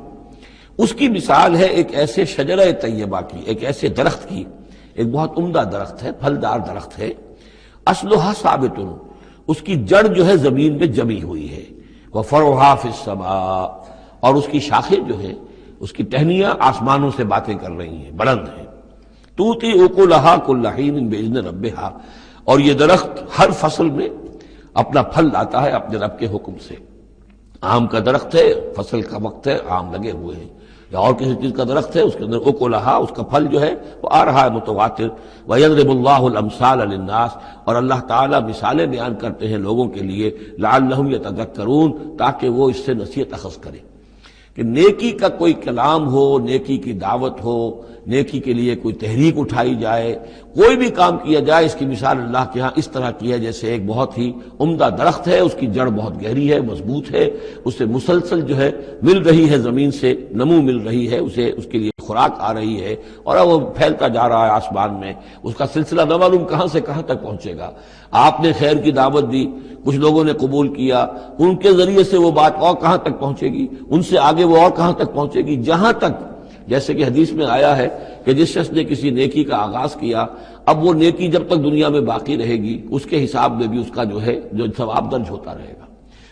اس کی مثال ہے ایک ایسے شجرہ طیبہ کی، ایک ایسے درخت کی، ایک بہت عمدہ درخت ہے، پھلدار درخت ہے، اصلها ثابت، اس کی جڑ جو ہے زمین میں جمی ہوئی ہے، وفرعها فی السماء، اور اس کی شاخیں جو ہیں، اس کی ٹہنیاں آسمانوں سے باتیں کر رہی ہیں، بلند ہیں۔ تؤتی اکلها کل حین باذن ربها، اور یہ درخت ہر فصل میں اپنا پھل لاتا ہے اپنے رب کے حکم سے۔ آم کا درخت ہے، فصل کا وقت ہے، آم لگے ہوئے ہیں، یا اور کسی چیز کا درخت ہے، اس کے اندر اکلہا، اس کا پھل جو ہے وہ آ رہا ہے متواتر۔ وَيَضْرِبُ اللَّهُ الْأَمْثَالَ لِلنَّاسِ، اور اللہ تعالیٰ مثالیں بیان کرتے ہیں لوگوں کے لیے، لَعَلَّهُمْ يَتَذَكَّرُونَ، تاکہ وہ اس سے نصیحت اخذ کریں۔ کہ نیکی کا کوئی کلام ہو، نیکی کی دعوت ہو، نیکی کے لیے کوئی تحریک اٹھائی جائے، کوئی بھی کام کیا جائے، اس کی مثال اللہ کے ہاں اس طرح کی ہے جیسے ایک بہت ہی عمدہ درخت ہے، اس کی جڑ بہت گہری ہے، مضبوط ہے، اسے مسلسل جو ہے مل رہی ہے، زمین سے نمو مل رہی ہے، اسے اس کے لیے خوراک آ رہی ہے، اور اب وہ پھیلتا جا رہا ہے آسمان میں، اس کا سلسلہ نہ معلوم کہاں سے کہاں تک پہنچے گا۔ آپ نے خیر کی دعوت دی، کچھ لوگوں نے قبول کیا، ان کے ذریعے سے وہ بات اور کہاں تک پہنچے گی، ان سے آگے وہ اور کہاں تک پہنچے گی، جہاں تک جیسے کہ حدیث میں آیا ہے کہ جس شخص نے کسی نیکی کا آغاز کیا، اب وہ نیکی جب تک دنیا میں باقی رہے گی اس کے حساب میں بھی اس کا جو ہے جو ثواب درج ہوتا رہے گا،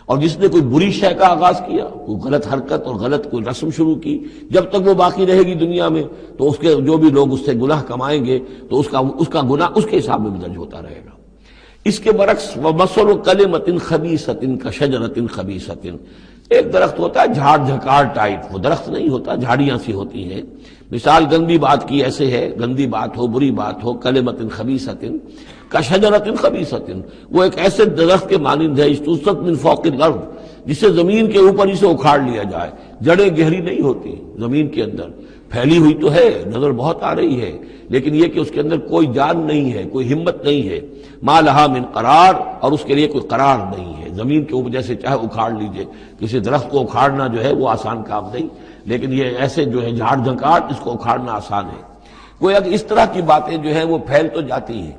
اور جس نے کوئی بری شے کا آغاز کیا، کوئی غلط حرکت اور غلط کوئی رسم شروع کی، جب تک وہ باقی رہے گی دنیا میں تو اس کے جو بھی لوگ اس سے گناہ کمائیں گے تو اس کا گناہ اس کے حساب میں بھی درج ہوتا رہے گا۔ اس کے برعکس وَمَثَلُ كَلِمَةٍ خَبِيثَةٍ كَشَجَرَةٍ خَبِيثَةٍ، ایک درخت ہوتا ہے جھاڑ جھکار ٹائپ، وہ درخت نہیں ہوتا، جھاڑیاں سی ہوتی ہیں۔ مثال گندی بات کی ایسے ہے، گندی بات ہو، بری بات ہو، کلمۃ خبیثۃ کشجرۃ خبیثۃ، وہ ایک ایسے درخت کے مانند ہے اجتثت من فوق الارض، جسے زمین کے اوپر ہی سے اکھاڑ لیا جائے، جڑیں گہری نہیں ہوتی، زمین کے اندر پھیلی ہوئی تو ہے، نظر بہت آ رہی ہے، لیکن یہ کہ اس کے اندر کوئی جان نہیں ہے، کوئی ہمت نہیں ہے، ما لہا من قرار، اور اس کے لیے کوئی قرار نہیں ہے۔ زمین کے اوپر جیسے چاہے اکھاڑ لیجئے، کسی درخت کو اکھاڑنا جو ہے وہ آسان کام نہیں، لیکن یہ ایسے جو ہے جھاڑ جھنکار، اس کو اکھاڑنا آسان ہے۔ کوئی اگر اس طرح کی باتیں جو ہیں وہ پھیل تو جاتی ہیں،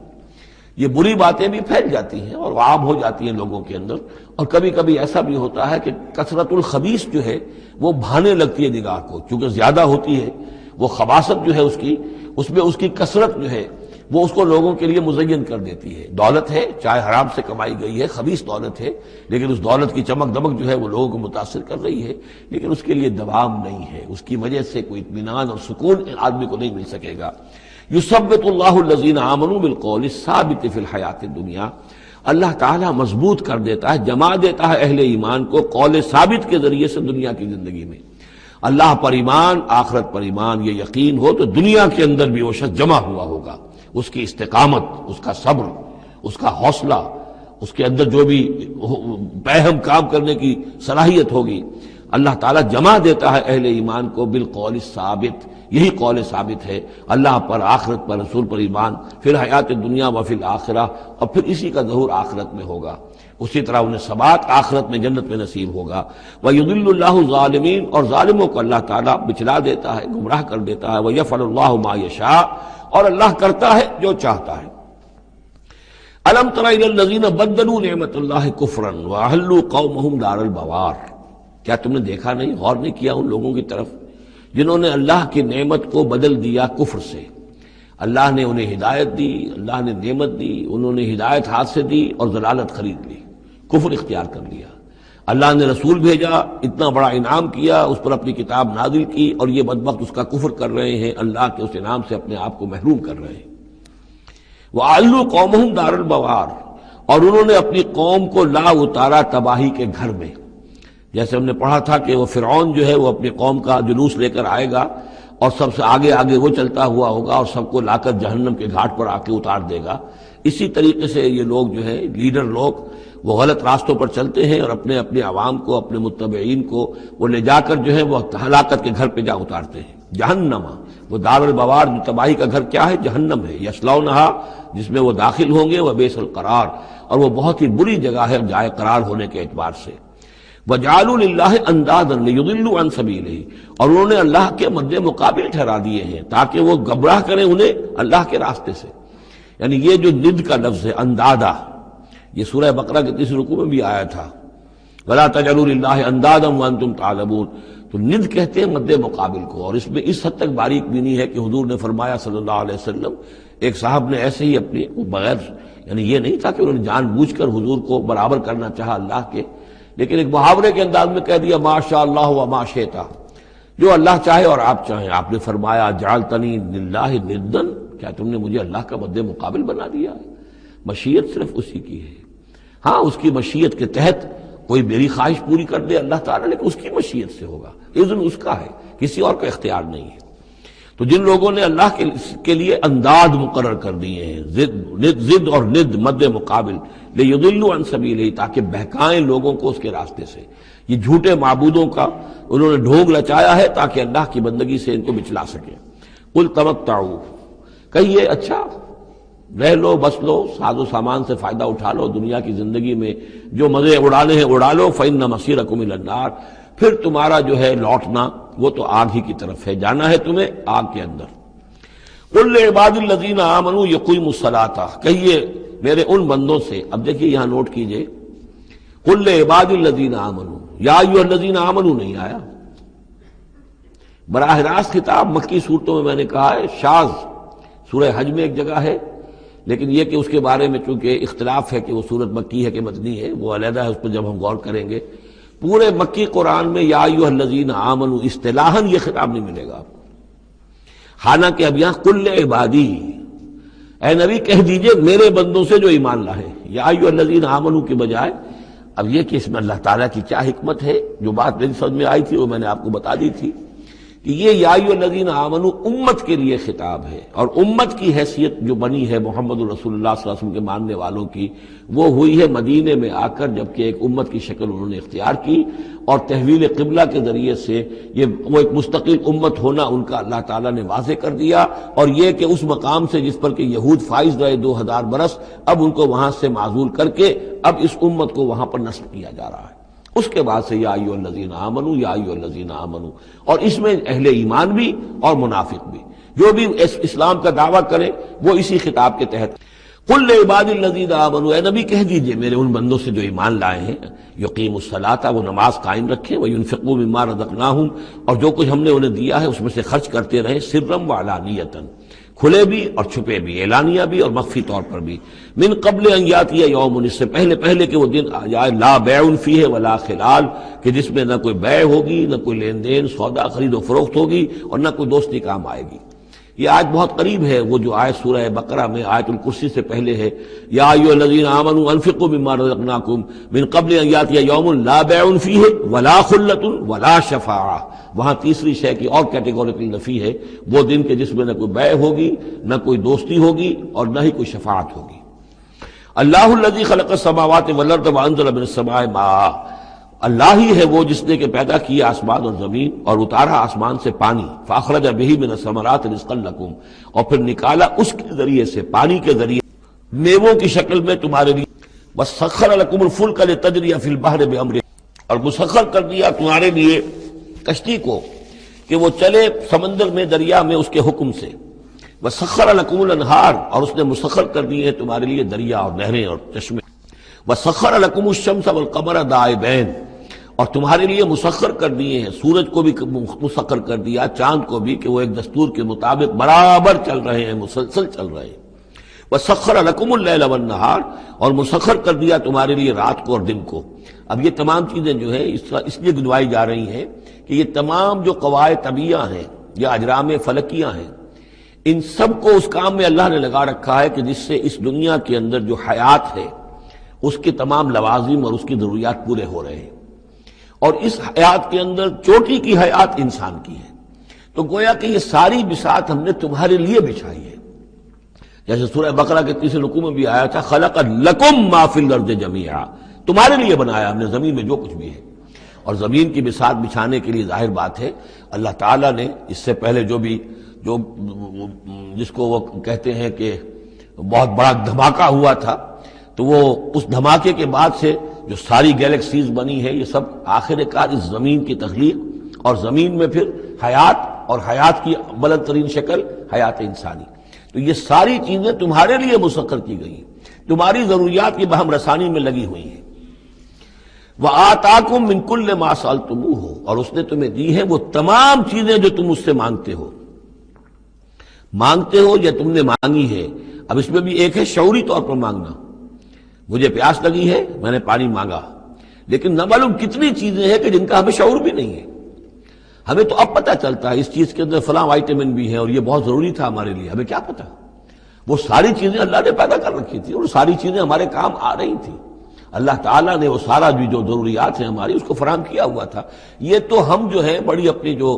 یہ بری باتیں بھی پھیل جاتی ہیں اور عام ہو جاتی ہیں لوگوں کے اندر، اور کبھی کبھی ایسا بھی ہوتا ہے کہ کثرت الخبیث جو ہے وہ بھانے لگتی ہے نگاہ کو، چونکہ زیادہ ہوتی ہے وہ خباثت جو ہے اس میں اس کی کثرت جو ہے وہ اس کو لوگوں کے لیے مزین کر دیتی ہے۔ دولت ہے، چاہے حرام سے کمائی گئی ہے، خبیث دولت ہے، لیکن اس دولت کی چمک دمک جو ہے وہ لوگوں کو متاثر کر رہی ہے، لیکن اس کے لیے دوام نہیں ہے، اس کی وجہ سے کوئی اطمینان اور سکون آدمی کو نہیں مل سکے گا۔ یثبت اللہ الذین آمنوا بالقول الثابت فی الحیات الدنیا، اللہ تعالیٰ مضبوط کر دیتا ہے، جما دیتا ہے اہل ایمان کو قول ثابت کے ذریعے سے دنیا کی زندگی میں۔ اللہ پر ایمان، آخرت پر ایمان، یہ یقین ہو تو دنیا کے اندر بھی وہ شخص جمع ہوا ہوگا، اس کی استقامت، اس کا صبر، اس کا حوصلہ، اس کے اندر جو بھی باہم کام کرنے کی صلاحیت ہوگی، اللہ تعالیٰ جمع دیتا ہے اہل ایمان کو بالقول الثابت، یہی قول ثابت ہے، اللہ پر، آخرت پر، رسول پر ایمان، پھر حیات دنیا و فی الآخرہ، اور پھر اسی کا ظہور آخرت میں ہوگا، اسی طرح انہیں ثبات آخرت میں جنت میں نصیب ہوگا۔ وَيُضِلُّ اللَّهُ الظَّالِمِينَ، اور ظالموں کو اللہ تعالیٰ بچلا دیتا ہے، گمراہ کر دیتا ہے۔ وَيَفْعَلُ اللَّهُ مَا يَشَاءُ، اور اللہ کرتا ہے جو چاہتا ہے۔ أَلَمْ تَرَ إِلَى الَّذِينَ بَدَّلُوا نِعْمَةَ اللَّهِ كُفْرًا وَأَحَلُّوا قَوْمَهُمْ دَارَ الْبَوَارِ، کیا تم نے دیکھا نہیں، غور نہیں کیا ان لوگوں کی طرف جنہوں نے اللہ کی نعمت کو بدل دیا کفر سے؟ اللہ نے انہیں ہدایت دی، اللہ نے نعمت دی، انہوں نے ہدایت ہاتھ سے دی اور ضلالت خرید لی، کفر اختیار کر لیا۔ اللہ نے رسول بھیجا، اتنا بڑا انعام کیا، اس پر اپنی کتاب نازل کی، اور یہ بدبخت اس کا کفر کر رہے ہیں، اللہ کے اس انعام سے اپنے آپ کو محروم کر رہے ہیں۔ وَأَحَلُّوا قَوْمَهُمْ دَارَ الْبَوَارِ، اور انہوں نے اپنی قوم کو لا اتارا تباہی کے گھر میں۔ جیسے ہم نے پڑھا تھا کہ وہ فرعون جو ہے وہ اپنی قوم کا جلوس لے کر آئے گا اور سب سے آگے آگے وہ چلتا ہوا ہوگا اور سب کو لا کر جہنم کے گھاٹ پر آ کے اتار دے گا۔ اسی طریقے سے یہ لوگ جو ہے لیڈر لوگ وہ غلط راستوں پر چلتے ہیں اور اپنے اپنے عوام کو، اپنے متبعین کو وہ لے جا کر جو ہے وہ ہلاکت کے گھر پہ جا اتارتے ہیں۔ جہنم، وہ دار البوار، تباہی کا گھر کیا ہے؟ جہنم ہے، یصلونھا، جس میں وہ داخل ہوں گے، وبئس القرار، اور وہ بہت ہی بری جگہ ہے جائے قرار ہونے کے اعتبار سے۔ وَجَعَلُوا لِلَّهِ أَندَادًا لِيُضِلُّوا عَن سَبِيلِهِ، اور انہوں نے اللہ کے مد مقابل ٹھہرا دیے ہیں تاکہ وہ گمراہ کریں انہیں اللہ کے راستے سے۔ یعنی یہ جو ند کا لفظ ہے اندادا، یہ سورہ بقرہ کے 30 رکوع میں بھی آیا تھا، وَلَا تَجْعَلُوا لِلَّهِ أَندَادًا وَأَنْتُمْ تَعْلَمُونَ، تو ند کہتے ہیں مد مقابل کو، اور اس میں اس حد تک باریک بینی ہے کہ حضور نے فرمایا صلی اللہ علیہ وسلم، ایک صاحب نے ایسے ہی اپنی بغیر، یعنی یہ نہیں تھا کہ انہوں نے جان بوجھ کر حضور کو برابر کرنا چاہا اللہ کے، لیکن ایک محاورے کے انداز میں کہہ دیا ما شاء اللہ و ما شئت، جو اللہ چاہے اور آپ چاہیں۔ آپ نے فرمایا جعلتنی للہ ندن، کیا تم نے مجھے اللہ کا مد مقابل بنا دیا؟ مشیت صرف اسی کی ہے، ہاں اس کی مشیت کے تحت کوئی میری خواہش پوری کر دے اللہ تعالیٰ، لیکن اس کی مشیت سے ہوگا، اذن اس کا ہے، کسی اور کا اختیار نہیں ہے۔ تو جن لوگوں نے اللہ کے لیے انداد مقرر کر دیے ہیں، ضد اور ند مد مقابل، لیضلوا عن سبیلہ، تاکہ بہکائیں لوگوں کو اس کے راستے سے، یہ جھوٹے معبودوں کا انہوں نے ڈھونگ لچایا ہے تاکہ اللہ کی بندگی سے ان کو بچلا سکے۔ قل تمتعوا، کہیے اچھا رہ لو، بس لو، ساز و سامان سے فائدہ اٹھا لو، دنیا کی زندگی میں جو مزے اڑانے ہیں اڑا لو، فإن مصيركم إلى النار، پھر تمہارا جو ہے لوٹنا وہ تو آگ ہی کی طرف ہے، جانا ہے تمہیں آگ کے اندر۔ قل لعباد الذین آمنوا یقیموا الصلاۃ، کہیے میرے ان بندوں سے، اب دیکھیے یہاں نوٹ کیجئے، قل لعباد الذین آمنوا، یا ایھا الذین آمنوا نہیں آیا، براہ راست خطاب مکی صورتوں میں میں نے کہا ہے شاذ، سورہ حج میں ایک جگہ ہے، لیکن یہ کہ اس کے بارے میں چونکہ اختلاف ہے کہ وہ سورت مکی ہے کہ مدنی ہے، وہ علیحدہ ہے، اس پر جب ہم غور کریں گے۔ پورے مکی قرآن میں یا ایھا الذین آمنوا اصطلاحاً یہ خطاب نہیں ملے گا آپ کو، حالانکہ اب یہاں قل عبادی، اے نبی کہہ دیجئے میرے بندوں سے جو ایمان لائے، یا ایھا الذین آمنوا کے بجائے اب یہ کہ اس میں اللہ تعالیٰ کی کیا حکمت ہے، جو بات میری سمجھ میں آئی تھی وہ میں نے آپ کو بتا دی تھی کہ یہ یا ایھا الذین آمنوا امت کے لیے خطاب ہے، اور امت کی حیثیت جو بنی ہے محمد رسول اللہ صلی اللہ علیہ وسلم کے ماننے والوں کی، وہ ہوئی ہے مدینے میں آ کر، جبکہ ایک امت کی شکل انہوں نے اختیار کی، اور تحویل قبلہ کے ذریعے سے یہ وہ ایک مستقل امت ہونا ان کا اللہ تعالیٰ نے واضح کر دیا، اور یہ کہ اس مقام سے جس پر کہ یہود فائز رہے 2000 برس، اب ان کو وہاں سے معزول کر کے اب اس امت کو وہاں پر نصب کیا جا رہا ہے۔ اس کے بعد سے یا ایھا الذین آمنوا، یا ایھا الذین آمنوا، اور اس میں اہل ایمان بھی اور منافق بھی، جو بھی اسلام کا دعویٰ کرے وہ اسی خطاب کے تحت۔ قل لعباد الذین آمنوا، اے نبی کہہ دیجئے میرے ان بندوں سے جو ایمان لائے ہیں، یقیموا الصلاۃ، وہ نماز قائم رکھیں، وینفقوا مما رزقناہم، اور جو کچھ ہم نے انہیں دیا ہے اس میں سے خرچ کرتے رہیں، سرا وعلانیۃ، کھلے بھی اور چھپے بھی، اعلانیہ بھی اور مخفی طور پر بھی، من قبل ان یاتی یوم، اس سے پہلے کہ وہ دن آ جائے، لا بیع فیہ ولا خلال، کہ جس میں نہ کوئی بیع ہوگی، نہ کوئی لین دین سودا خرید و فروخت ہوگی، اور نہ کوئی دوستی کام آئے گی۔ یہ آیت بہت قریب ہے، وہ جو آیت سورہ بقرہ میں آیت الکرسی سے پہلے ہے، یا ایھا الذین آمنوا انفقوا مما رزقناکم من قبل ان یاتی یوم لا بیع فیہ ولا خلۃ ولا شفاعہ، وہاں تیسری شے کی اور کیٹیگوریکل نفی ہے، وہ دن کے جس میں نہ کوئی بیع ہوگی، نہ کوئی دوستی ہوگی، اور نہ ہی کوئی شفاعت ہوگی۔ اللہ الذی خلق السماوات والارض وانزل من السماء ماء، اللہ ہی ہے وہ جس نے کہ پیدا کیا آسمان اور زمین اور اتارا آسمان سے پانی، فاخرج بہ من الثمرات رزقا لکم، اور پھر نکالا اس کے ذریعے سے، پانی کے ذریعے میووں کی شکل میں تمہارے لیے، وسخر لکم الفلک لتجری فی البحر بامرہ، اور مسخر کر دیا تمہارے لیے کشتی کو کہ وہ چلے سمندر میں، دریا میں اس کے حکم سے، وسخر لکم الانہار، اور اس نے مسخر کر دیے تمہارے لیے دریا اور نہریں اور چشمے، وسخر لکم الشمس والقمر دائبین، اور تمہارے لیے مسخر کر دیے ہیں، سورج کو بھی مسخر کر دیا، چاند کو بھی، کہ وہ ایک دستور کے مطابق برابر چل رہے ہیں، مسلسل چل رہے ہیں۔ وسخر لکم اللیل والنہار، اور مسخر کر دیا تمہارے لیے رات کو اور دن کو۔ اب یہ تمام چیزیں جو ہیں اس لیے گنوائی جا رہی ہیں کہ یہ تمام جو قواعد طبیعہ ہیں یا اجرام فلکیاں ہیں، ان سب کو اس کام میں اللہ نے لگا رکھا ہے کہ جس سے اس دنیا کے اندر جو حیات ہے اس کے تمام لوازم اور اس کی ضروریات پورے ہو رہے ہیں، اور اس حیات کے اندر چوٹی کی حیات انسان کی ہے، تو گویا کہ یہ ساری بساط ہم نے تمہارے لیے بچھائی ہے، جیسے سورہ بقرہ کے تیسرے رکوع میں بھی آیا تھا، خلق لکم ما فی الارض جمیعا، تمہارے لیے بنایا ہم نے زمین میں جو کچھ بھی ہے، اور زمین کی بساط بچھانے کے لیے ظاہر بات ہے اللہ تعالیٰ نے اس سے پہلے جو جس کو وہ کہتے ہیں کہ بہت بڑا دھماکہ ہوا تھا، تو وہ اس دھماکے کے بعد سے جو ساری گیلیکسیز بنی ہے، یہ سب آخر کار اس زمین کی تخلیق، اور زمین میں پھر حیات، اور حیات کی بلند ترین شکل حیات انسانی، تو یہ ساری چیزیں تمہارے لیے مسخر کی گئی، تمہاری ضروریات کی بہم رسانی میں لگی ہوئی ہیں۔ وَآتَاكُم مِّن كُلِّ مَا سَأَلْتُمُوهُ، اور اس نے تمہیں دی ہے وہ تمام چیزیں جو تم اس سے مانگتے ہو یا تم نے مانگی ہے۔ اب اس میں بھی ایک ہے شعوری طور پر مانگنا، مجھے پیاس لگی ہے میں نے پانی مانگا، لیکن نہ معلوم کتنی چیزیں ہیں کہ جن کا ہمیں شعور بھی نہیں ہے، ہمیں تو اب پتہ چلتا ہے اس چیز کے اندر فلاں وائٹامن بھی ہے اور یہ بہت ضروری تھا ہمارے لیے، ہمیں کیا پتہ، وہ ساری چیزیں اللہ نے پیدا کر رکھی تھی اور ساری چیزیں ہمارے کام آ رہی تھی، اللہ تعالیٰ نے وہ سارا بھی جو ضروریات ہیں ہماری اس کو فراہم کیا ہوا تھا۔ یہ تو ہم جو ہے بڑی اپنی جو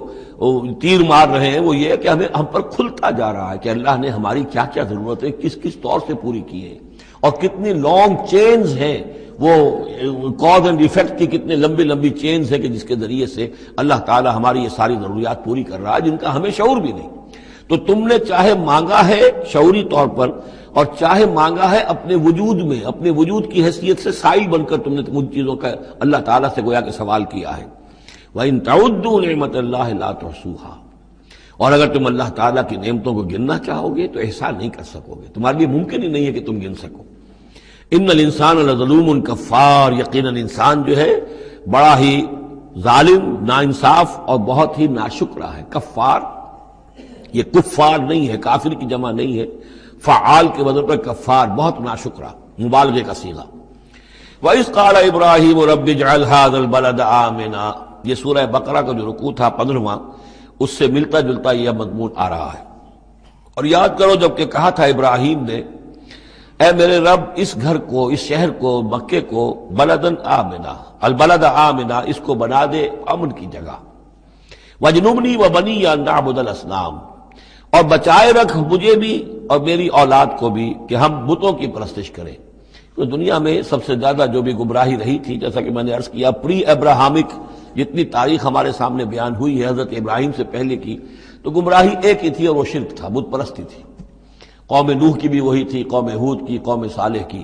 تیر مار رہے ہیں وہ یہ ہے کہ ہم پر کھلتا جا رہا ہے کہ اللہ نے ہماری کیا کیا ضرورتیں کس کس طور سے پوری کی ہیں، اور کتنی لانگ چینز ہیں، وہ کاز اینڈ ایفیکٹ کی کتنے لمبی لمبی چینز ہیں کہ جس کے ذریعے سے اللہ تعالی ہماری یہ ساری ضروریات پوری کر رہا ہے جن کا ہمیں شعور بھی نہیں۔ تو تم نے چاہے مانگا ہے شعوری طور پر اور چاہے مانگا ہے اپنے وجود میں، اپنے وجود کی حیثیت سے سائل بن کر تم نے ان چیزوں کا اللہ تعالیٰ سے گویا کہ سوال کیا ہے۔ وَإِن تَعُدُّوا نِعْمَتَ اللَّهِ لَا تُحْصُوهَا، اور اگر تم اللہ تعالیٰ کی نعمتوں کو گننا چاہو گے تو احسان نہیں کر سکو گے، تمہارے لیے ممکن ہی نہیں ہے کہ تم گن سکو۔ ان الانسان لظلوم کفار، یقیناً انسان جو ہے بڑا ہی ظالم، ناانصاف اور بہت ہی ناشکرا ہے۔ کفار، یہ کفار نہیں ہے، کافر کی جمع نہیں ہے، فعال کے وزن پر کفار، بہت ناشکرا، مبالغے کا صیغہ۔ وَإِذْ قَالَ إِبْرَاهِيمُ رَبِّ اجْعَلْ هَذَا الْبَلَدَ آمِنًا، یہ سورہ بقرہ کا جو رکوع تھا 15واں، اس سے ملتا جلتا یہ مضمون آ رہا ہے۔ اور یاد کرو جب کہ کہا تھا ابراہیم نے، اے میرے رب اس گھر کو، اس شہر کو، مکے کو بلدن آمنا، البلد آمنا، اس کو بنا دے امن کی جگہ، وجنبنی وبنی ان نعبد الاصنام، اور بچائے رکھ مجھے بھی اور میری اولاد کو بھی کہ ہم بتوں کی پرستش کریں۔ تو دنیا میں سب سے زیادہ جو بھی گمراہی رہی تھی، جیسا کہ میں نے عرض کیا، پری ابراہمک جتنی تاریخ ہمارے سامنے بیان ہوئی ہے حضرت ابراہیم سے پہلے کی، تو گمراہی ایک ہی تھی اور وہ شرک تھا، بت پرستی تھی۔ قوم نوح کی بھی وہی تھی، قوم ہود کی، قوم صالح کی۔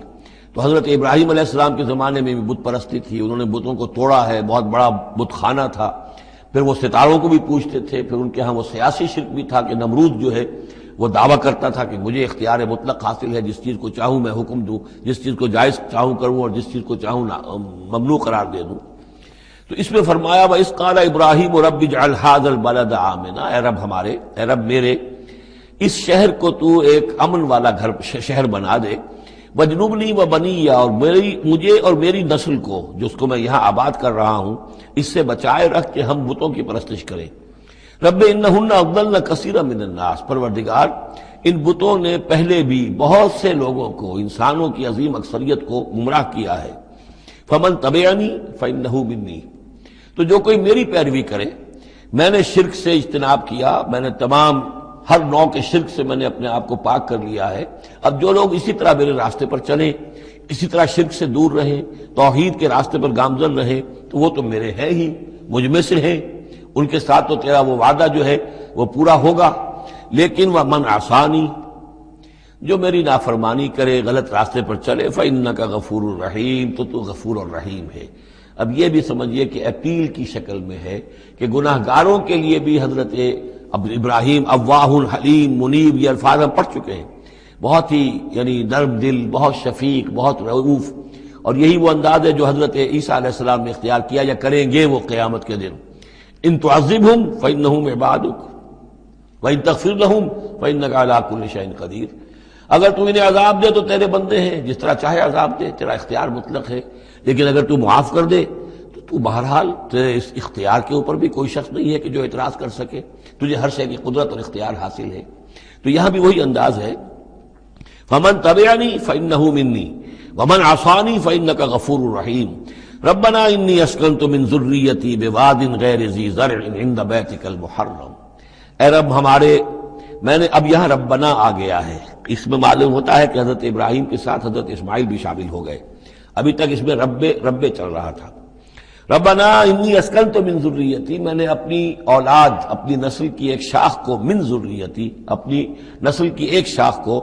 تو حضرت ابراہیم علیہ السلام کے زمانے میں بھی بت پرستی تھی، انہوں نے بتوں کو توڑا ہے، بہت بڑا بت خانہ تھا۔ پھر وہ ستاروں کو بھی پوجتے تھے، پھر ان کے ہاں وہ سیاسی شرک بھی تھا کہ نمرود جو ہے وہ دعویٰ کرتا تھا کہ مجھے اختیار مطلق حاصل ہے، جس چیز کو چاہوں میں حکم دوں، جس چیز کو جائز چاہوں کروں اور جس چیز کو چاہوں ممنوع قرار دے دوں۔ تو اس میں فرمایا وَإِذْ قَالَ إِبْرَاهِيمُ رَبِّ اجْعَلْ هَذَا الْبَلَدَ آمِنًا، اے رب ہمارے، اے رب میرے، اس شہر کو تو ایک امن والا گھر شہر بنا دے، وجنبنی و بنی، اور مجھے اور میری نسل کو، جس کو میں یہاں آباد کر رہا ہوں، اس سے بچائے رکھ کہ ہم بتوں کی پرستش کریں۔ رب انہن اضللن کثیرا من الناس، پروردگار ان بتوں نے پہلے بھی بہت سے لوگوں کو، انسانوں کی عظیم اکثریت کو گمراہ کیا ہے۔ فمن تبعنی فانہ منی، تو جو کوئی میری پیروی کرے، میں نے شرک سے اجتناب کیا، میں نے تمام ہر نوع کے شرک سے میں نے اپنے آپ کو پاک کر لیا ہے۔ اب جو لوگ اسی طرح میرے راستے پر چلیں، اسی طرح شرک سے دور رہیں، توحید کے راستے پر گامزن رہیں، تو وہ تو میرے ہیں ہی، مجھ میں سے ہیں، ان کے ساتھ تو تیرا وہ وعدہ جو ہے وہ پورا ہوگا۔ لیکن وَمَنْ عَصَانِی، جو میری نافرمانی کرے، غلط راستے پر چلے، فَإِنَّكَ غَفُورٌ رَحِيمٌ، تو غفور الرحیم ہے۔ اب یہ بھی سمجھیے کہ اپیل کی شکل میں ہے کہ گناہ گاروں کے لیے بھی حضرت ابراہیم اواہ حلیم منیب، یہ الفاظ ہم پڑھ چکے ہیں، بہت ہی یعنی نرم دل، بہت شفیق، بہت رؤوف، اور یہی وہ انداز ہے جو حضرت عیسیٰ علیہ السلام نے اختیار کیا یا کریں گے وہ قیامت کے دن۔ ان تعذبہم فإنہم عبادک وإن تغفر لہم فإنک علی کل شیء قدیر، اگر تو انہیں عذاب دے تو تیرے بندے ہیں، جس طرح چاہے عذاب دے، تیرا اختیار مطلق ہے، لیکن اگر تو معاف کر دے تو بہرحال تیرے اس اختیار کے اوپر بھی کوئی شخص نہیں ہے کہ جو اعتراض کر سکے، تجھے ہر شے کی قدرت اور اختیار حاصل ہے۔ تو یہاں بھی وہی انداز ہے، فمن تبعنی فإنہ منی ومن عصانی فإنک غفور رحیم، ربنا انی اسکنت من ذریتی بواد غیر ذی زرع عند بیتک المحرم، اے رب ہمارے، میں نے اب یہاں ربنا آ گیا ہے، اس میں معلوم ہوتا ہے کہ حضرت ابراہیم کے ساتھ حضرت اسماعیل بھی شامل ہو گئے، ابھی تک اس میں رب چل رہا تھا۔ ربنا انی اسکنت من ذریتی، میں نے اپنی اولاد، اپنی نسل کی ایک شاخ کو، من ذریتی، اپنی نسل کی ایک شاخ کو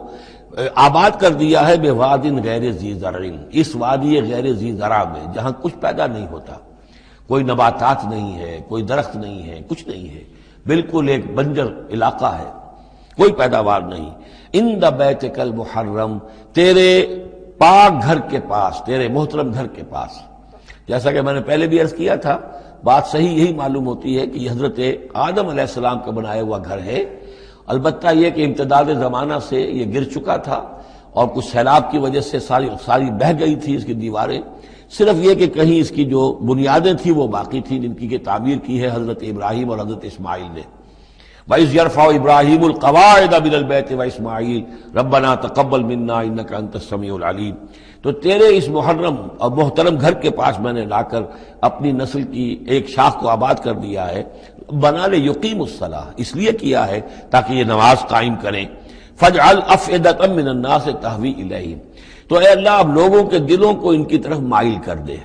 آباد کر دیا ہے، بواد غیر ذی زرع، اس وادی غیر ذی زرع میں، جہاں کچھ پیدا نہیں ہوتا، کوئی نباتات نہیں ہے، کوئی درخت نہیں ہے، کچھ نہیں ہے، بالکل ایک بنجر علاقہ ہے، کوئی پیداوار نہیں۔ عند بیتک المحرم، تیرے پاک گھر کے پاس، تیرے محترم گھر کے پاس۔ جیسا کہ میں نے پہلے بھی عرض کیا تھا، بات صحیح یہی معلوم ہوتی ہے کہ یہ حضرت آدم علیہ السلام کا بنایا ہوا گھر ہے، البتہ یہ کہ امتداد زمانہ سے یہ گر چکا تھا اور کچھ سیلاب کی وجہ سے ساری بہہ گئی تھی اس کی دیواریں، صرف یہ کہ کہیں اس کی جو بنیادیں تھیں وہ باقی تھیں، جن کی کہ تعمیر کی ہے حضرت ابراہیم اور حضرت اسماعیل نے۔ وَإِذْ يَرْفَعُ إِبْرَاهِيمُ الْقَوَاعِدَ مِنَ الْبَيْتِ وَإِسْمَاعِيلُ رَبَّنَا تَقَبَّلْ مِنَّا إِنَّكَ أَنتَ السَّمِيعُ الْعَلِيمُ، تو تیرے اس محرم اور محترم گھر کے پاس میں نے لا کر اپنی نسل کی ایک شاخ کو آباد کر دیا ہے، بنا لے یقیم الصلاح، اس لیے کیا ہے تاکہ یہ نماز قائم کریں، فاجعل افئدۃ من الناس تہوی الیہم، تو اے اللہ اب لوگوں کے دلوں کو ان کی طرف مائل کر دے،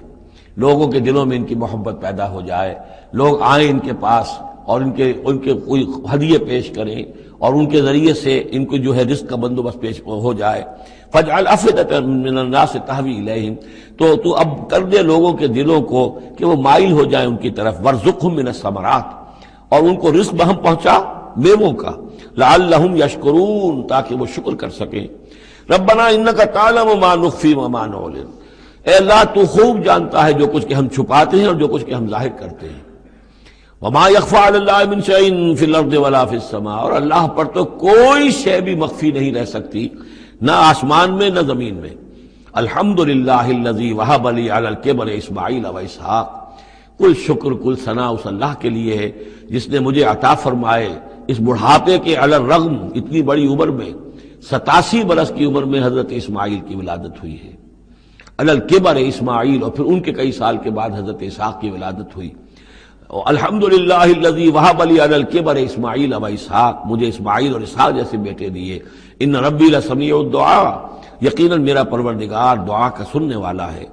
لوگوں کے دلوں میں ان کی محبت پیدا ہو جائے، لوگ آئیں ان کے پاس اور ان کے کوئی ہدیے پیش کریں اور ان کے ذریعے سے ان کو جو ہے رزق کا بندوبست پیش ہو جائے۔ فاجعل افئدۃ من الناس تہوی الیہم، تو اب کر دے لوگوں کے دلوں کو کہ وہ مائل ہو جائیں ان کی طرف، وارزقہم من الثمرات، اور ان کو رزق بہم پہنچا میووں کا، لعلہم یشکرون، تاکہ وہ شکر کر سکیں۔ ربنا انک تعلم ما نخفی وما نعلن، اے اللہ تو خوب جانتا ہے جو کچھ کہ ہم چھپاتے ہیں اور جو کچھ کہ ہم ظاہر کرتے ہیں۔ وما یخفی علی اللہ من شیء فی الارض ولا فی السماء، اور اللہ پر تو کوئی شے بھی مخفی نہیں رہ سکتی، نہ آسمان میں نہ زمین میں۔ الحمدللہ الذی وہب لی علی الکبر اسماعیل و اسحاق، کل شکر کل ثنا اس اللہ کے لیے ہے جس نے مجھے عطا فرمائے اس بڑھاپے کے علی الرغم، اتنی بڑی عمر میں 87 برس کی عمر میں حضرت اسماعیل کی ولادت ہوئی ہے، علی الکبر اسماعیل، اور پھر ان کے کئی سال کے بعد حضرت اسحاق کی ولادت ہوئی۔ الحمدللہ الذی وہب لی علی الکبر اسماعیل و اسحاق، مجھے اسماعیل اور اسحاق جیسے بیٹے دیے۔ ان ربی لسمیع الدعاء، یقیناً میرا پروردگار دعا کا سننے والا ہے۔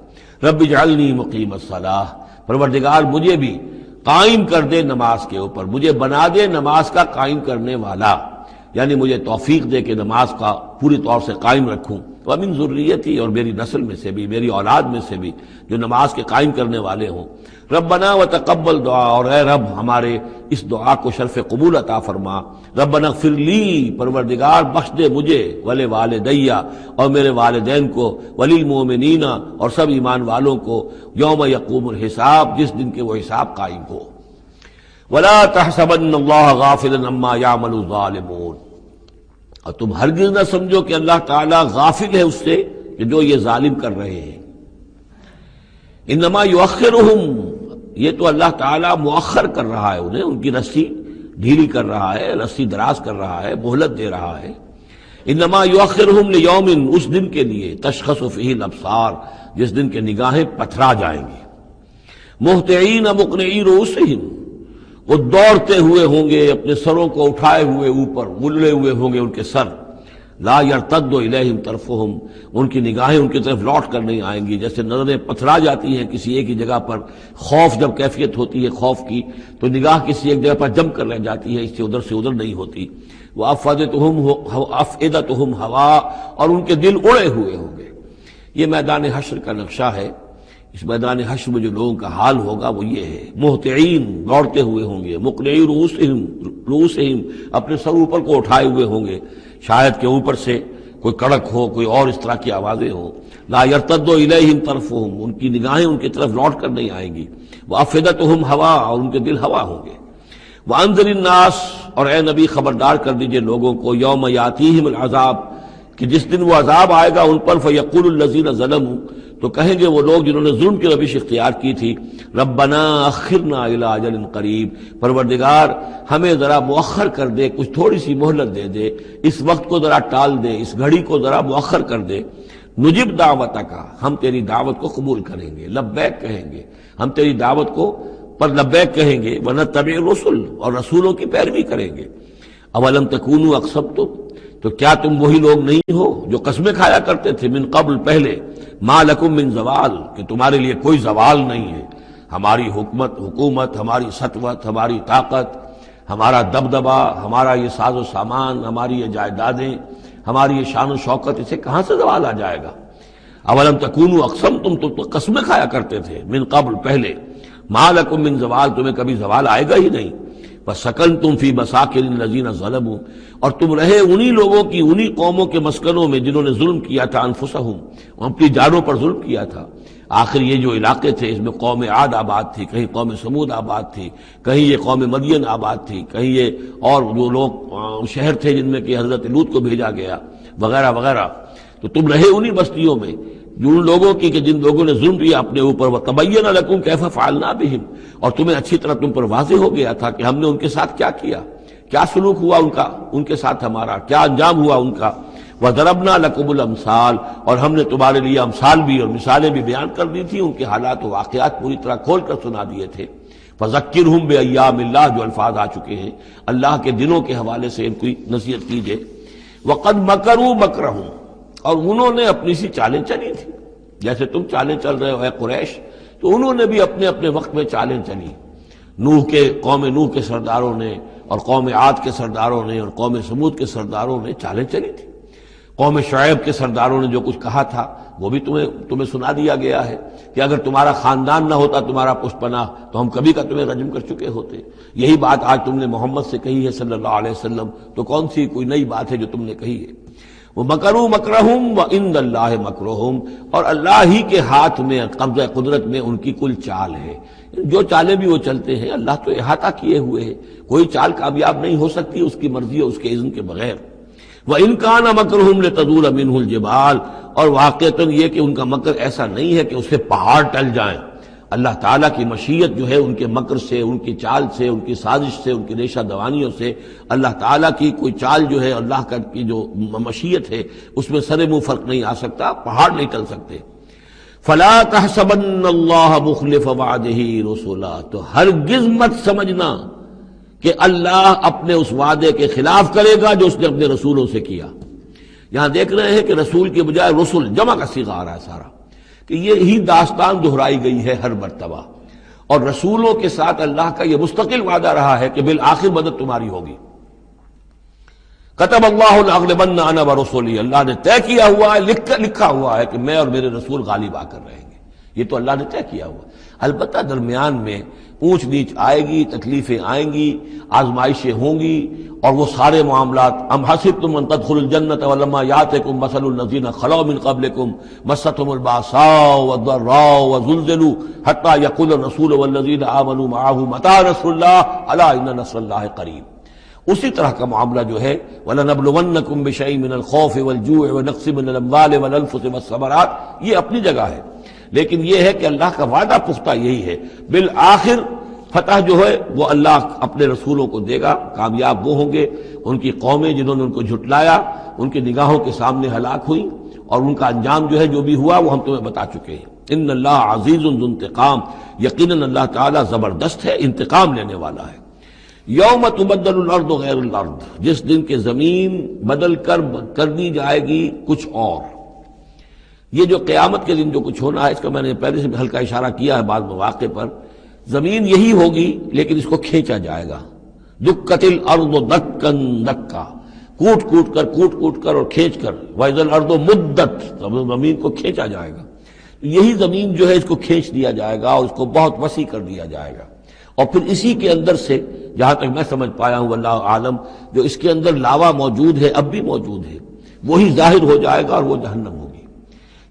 رب اجعلنی مقیم الصلاۃ، پروردگار مجھے بھی قائم کر دے نماز کے اوپر، مجھے بنا دے نماز کا قائم کرنے والا، یعنی مجھے توفیق دے کہ نماز کا پوری طور سے قائم رکھوں۔ ومن ذریتی، اور میری نسل میں سے بھی، میری اولاد میں سے بھی جو نماز کے قائم کرنے والے ہوں۔ ربنا وتقبل دعا، اور اے رب ہمارے اس دعا کو شرف قبول عطا فرما۔ ربنا اغفر لی، پروردگار بخش دے مجھے، ولوالدیّ، اور میرے والدین کو، وللمؤمنین، اور سب ایمان والوں کو، یوم یقوم الحساب، جس دن کے وہ حساب قائم ہو۔ ولا تحسبن اللہ غافلا عما یعمل الظالمون، اور تم ہرگز نہ سمجھو کہ اللہ تعالیٰ غافل ہے اس سے کہ جو یہ ظالم کر رہے ہیں۔ انما یؤخرہم، یہ تو اللہ تعالیٰ مؤخر کر رہا ہے انہیں، ان کی رسی ڈھیلی کر رہا ہے، رسی دراز کر رہا ہے، مہلت دے رہا ہے۔ انما یؤخرہم لیوم، اس دن کے لیے تشخص فیہ الابصار، جس دن کے نگاہیں پتھرا جائیں گی۔ مہطعین مقنعی رؤوسہم، وہ دوڑتے ہوئے ہوں گے، اپنے سروں کو اٹھائے ہوئے اوپر، ملے ہوئے ہوں گے ان کے سر۔ لا یرتد الیہم طرفہم، ان کی نگاہیں ان کی طرف لوٹ کر نہیں آئیں گی، جیسے نظریں پتھرا جاتی ہیں کسی ایک ہی جگہ پر، خوف جب کیفیت ہوتی ہے خوف کی تو نگاہ کسی ایک جگہ پر جم کر رہ جاتی ہے، اس سے ادھر نہیں ہوتی۔ وافئدتہم ہوا، اور ان کے دل اڑے ہوئے ہوں گے۔ یہ میدان حشر کا نقشہ ہے۔ اس میدان حشر میں جو لوگوں کا حال ہوگا وہ یہ ہے، مہطعین، دوڑتے ہوئے ہوں گے، مقنعی رؤوسہم، اپنے سر اوپر کو اٹھائے ہوئے ہوں گے، شاید کہ اوپر سے کوئی کڑک ہو، کوئی اور اس طرح کی آوازیں ہوں۔ لا یرتد الیہم طرفہم، ان کی نگاہیں ان کی طرف لوٹ کر نہیں آئیں گی۔ وافئدتہم ہوا، اور ان کے دل ہوا ہوں گے۔ وانذر الناس، اور اے نبی خبردار کر دیجئے لوگوں کو، یوم یاتیہم العذاب، کہ جس دن وہ عذاب آئے گا ان پر، فیقول الذین ظلموا، تو کہیں گے وہ لوگ جنہوں نے ظلم کی روش اختیار کی تھی، ربنا اخرنا الی اجل قریب، پروردگار ہمیں ذرا مؤخر کر دے، کچھ تھوڑی سی مہلت دے دے، اس وقت کو ذرا ٹال دے، اس گھڑی کو ذرا مؤخر کر دے۔ نجب دعوتک، ہم تیری دعوت کو قبول کریں گے، لبیک کہیں گے، ہم تیری دعوت کو پر لبیک کہیں گے، ونتبع الرسل، اور رسولوں کی پیروی کریں گے۔ اولم تکونوا اقسمتم، تو کیا تم وہی لوگ نہیں ہو جو قسمیں کھایا کرتے تھے، من قبل، پہلے، ما لکم من زوال، کہ تمہارے لیے کوئی زوال نہیں ہے، ہماری حکومت، ہماری سطوت، ہماری طاقت، ہمارا دبدبا، ہمارا یہ ساز و سامان، ہماری یہ جائیدادیں، ہماری یہ شان و شوکت، اسے کہاں سے زوال آ جائے گا؟ اولم تکونوا اقسمتم، تم تو قسمیں کھایا کرتے تھے، من قبل، پہلے، ما لکم من زوال، تمہیں کبھی زوال آئے گا ہی نہیں۔ فسکنتم فی مساکن الذین ظلموا، اور تم رہے انہی لوگوں کی، انہی قوموں کے مسکنوں میں جنہوں نے ظلم کیا تھا، انفسہم، اپنی جانوں پر ظلم کیا تھا۔ آخر یہ جو علاقے تھے اس میں قوم عاد آباد تھی، کہیں قوم سمود آباد تھی، کہیں یہ قوم مدین آباد تھی، کہیں یہ اور جو لوگ شہر تھے جن میں کہ حضرت لوط کو بھیجا گیا، وغیرہ وغیرہ۔ تو تم رہے انہی بستیوں میں ان لوگوں کی کہ جن لوگوں نے ظلم کیا اپنے اوپر، وَتَبَيَّنَ لَكُمْ كَيْفَ فَعَلْنَا بِهِمْ، اور تمہیں اچھی طرح تم پر واضح ہو گیا تھا کہ ہم نے ان کے ساتھ کیا کیا، کیا سلوک ہوا ان کا، ان کے ساتھ ہمارا کیا انجام ہوا ان کا۔ وَضَرَبْنَا لَكُمُ الْأَمْثَالَ، اور ہم نے تمہارے لیے امثال بھی اور مثالیں بھی بیان کر دی تھی، ان کے حالات و واقعات پوری طرح کھول کر سنا دیے تھے۔ فَذَكِّرْهُمْ بِأَيَّامِ اللَّهِ، جو الفاظ آ چکے ہیں، اللہ کے دنوں کے حوالے سے ان کی نصیحت کیجئے۔ وقد مکروا مکرہم، اور انہوں نے اپنی سی چالیں چلی تھی، جیسے تم چالیں چل رہے ہو اے قریش، تو انہوں نے بھی اپنے اپنے وقت میں چالیں چلی۔ قوم نوح کے سرداروں نے اور قوم عاد کے سرداروں نے اور قوم سمود کے سرداروں نے چالیں چلی تھی۔ قوم شعیب کے سرداروں نے جو کچھ کہا تھا وہ بھی تمہیں سنا دیا گیا ہے کہ اگر تمہارا خاندان نہ ہوتا، تمہارا پشت پناہ، تو ہم کبھی کا تمہیں رجم کر چکے ہوتے۔ یہی بات آج تم نے محمد سے کہی ہے صلی اللہ علیہ وسلم، تو کون سی کوئی نئی بات ہے جو تم نے کہی ہے؟ وہ مکروا مکرہم وعند اللہ مکرہم، اور اللہ ہی کے ہاتھ میں، قبضہ قدرت میں ان کی کل چال ہے۔ جو چالیں بھی وہ چلتے ہیں اللہ تو احاطہ کیے ہوئے ہے، کوئی چال کامیاب نہیں ہو سکتی اس کی مرضی اور اس کے اذن کے بغیر۔ وَإِن كَانَ مَكْرُهُمْ لِتَزُولَ مِنْهُ الْجِبَالُ، اور واقعتاً یہ کہ ان کا مکر ایسا نہیں ہے کہ اس سے پہاڑ ٹل جائیں۔ اللہ تعالیٰ کی مشیت جو ہے ان کے مکر سے، ان کی چال سے، ان کی سازش سے، ان کی ریشہ دوانیوں سے، اللہ تعالیٰ کی کوئی چال جو ہے، اللہ کی جو مشیت ہے اس میں سر منہ فرق نہیں آ سکتا، پہاڑ نہیں ٹل سکتے۔ فَلَا تَحْسَبَنَّ اللَّهَ مُخْلِفَ وَعْدِهِ رُسُلَهُ، تو ہرگز مت سمجھنا کہ اللہ اپنے اس وعدے کے خلاف کرے گا جو اس نے اپنے رسولوں سے کیا۔ یہاں دیکھ رہے ہیں کہ رسول کے بجائے رسل جمع کا صیغہ آ رہا ہے سارا، کہ یہی داستان دہرائی گئی ہے ہر مرتبہ، اور رسولوں کے ساتھ اللہ کا یہ مستقل وعدہ رہا ہے کہ بالآخر مدد تمہاری ہوگی۔ کتب اللہ لأغلبن انا ورسلی، اللہ نے طے کیا ہوا ہے، لکھا ہوا ہے کہ میں اور میرے رسول غالب آ کر رہیں گے، یہ تو اللہ نے طے کیا ہوا۔ البتہ درمیان میں اونچ نیچ آئے گی، تکلیفیں آئیں گی، آزمائشیں ہوں گی، اور وہ سارے معاملات ام حسبتم ان تدخلوا الجنة ولما یاتکم مثل الذین خلوا من قبلکم مستهم الباساء والضراء وزلزلوا حتى يقول الرسول والذین آمنوا معه متى نصر الله الا ان نصر الله قریب۔ اسی طرح کا معاملہ جو ہے وَلَنَبْلُوَنَّكُمْ بِشَيْءٍ مِّنَ الْخَوْفِ وَالْجُوعِ وَنَقْصٍ مِّنَ الْأَمْوَالِ وَالْأَنفُسِ وَالثَّمَرَاتِ، یہ اپنی جگہ ہے، لیکن یہ ہے کہ اللہ کا وعدہ پختہ یہی ہے، بالآخر فتح جو ہے وہ اللہ اپنے رسولوں کو دے گا، کامیاب وہ ہوں گے۔ ان کی قومیں جنہوں نے ان کو جھٹلایا ان کی نگاہوں کے سامنے ہلاک ہوئی، اور ان کا انجام جو ہے جو بھی ہوا وہ ہم تمہیں بتا چکے ہیں۔ ان اللہ عزیز ذو انتقام، یقیناً اللہ تعالیٰ زبردست ہے، انتقام لینے والا ہے۔ یوم تبدل الارض غیر الارض، جس دن کے زمین بدل کر دی جائے گی کچھ اور۔ یہ جو قیامت کے دن جو کچھ ہونا ہے اس کا میں نے پہلے سے ہلکا اشارہ کیا ہے بعض مواقع پر، زمین یہی ہوگی لیکن اس کو کھینچا جائے گا۔ دکت الارض دکن دکا، کوٹ کوٹ کر اور کھینچ کر، وَإِذَا الْأَرْضُ مُدَّتْ، زمین کو کھینچا جائے گا۔ یہی زمین جو ہے اس کو کھینچ دیا جائے گا اور اس کو بہت وسیع کر دیا جائے گا، اور پھر اسی کے اندر سے جہاں تک میں سمجھ پایا ہوں واللہ عالم، جو اس کے اندر لاوا موجود ہے، اب بھی موجود ہے، وہی ظاہر ہو جائے گا اور وہ جہنم ہوگی۔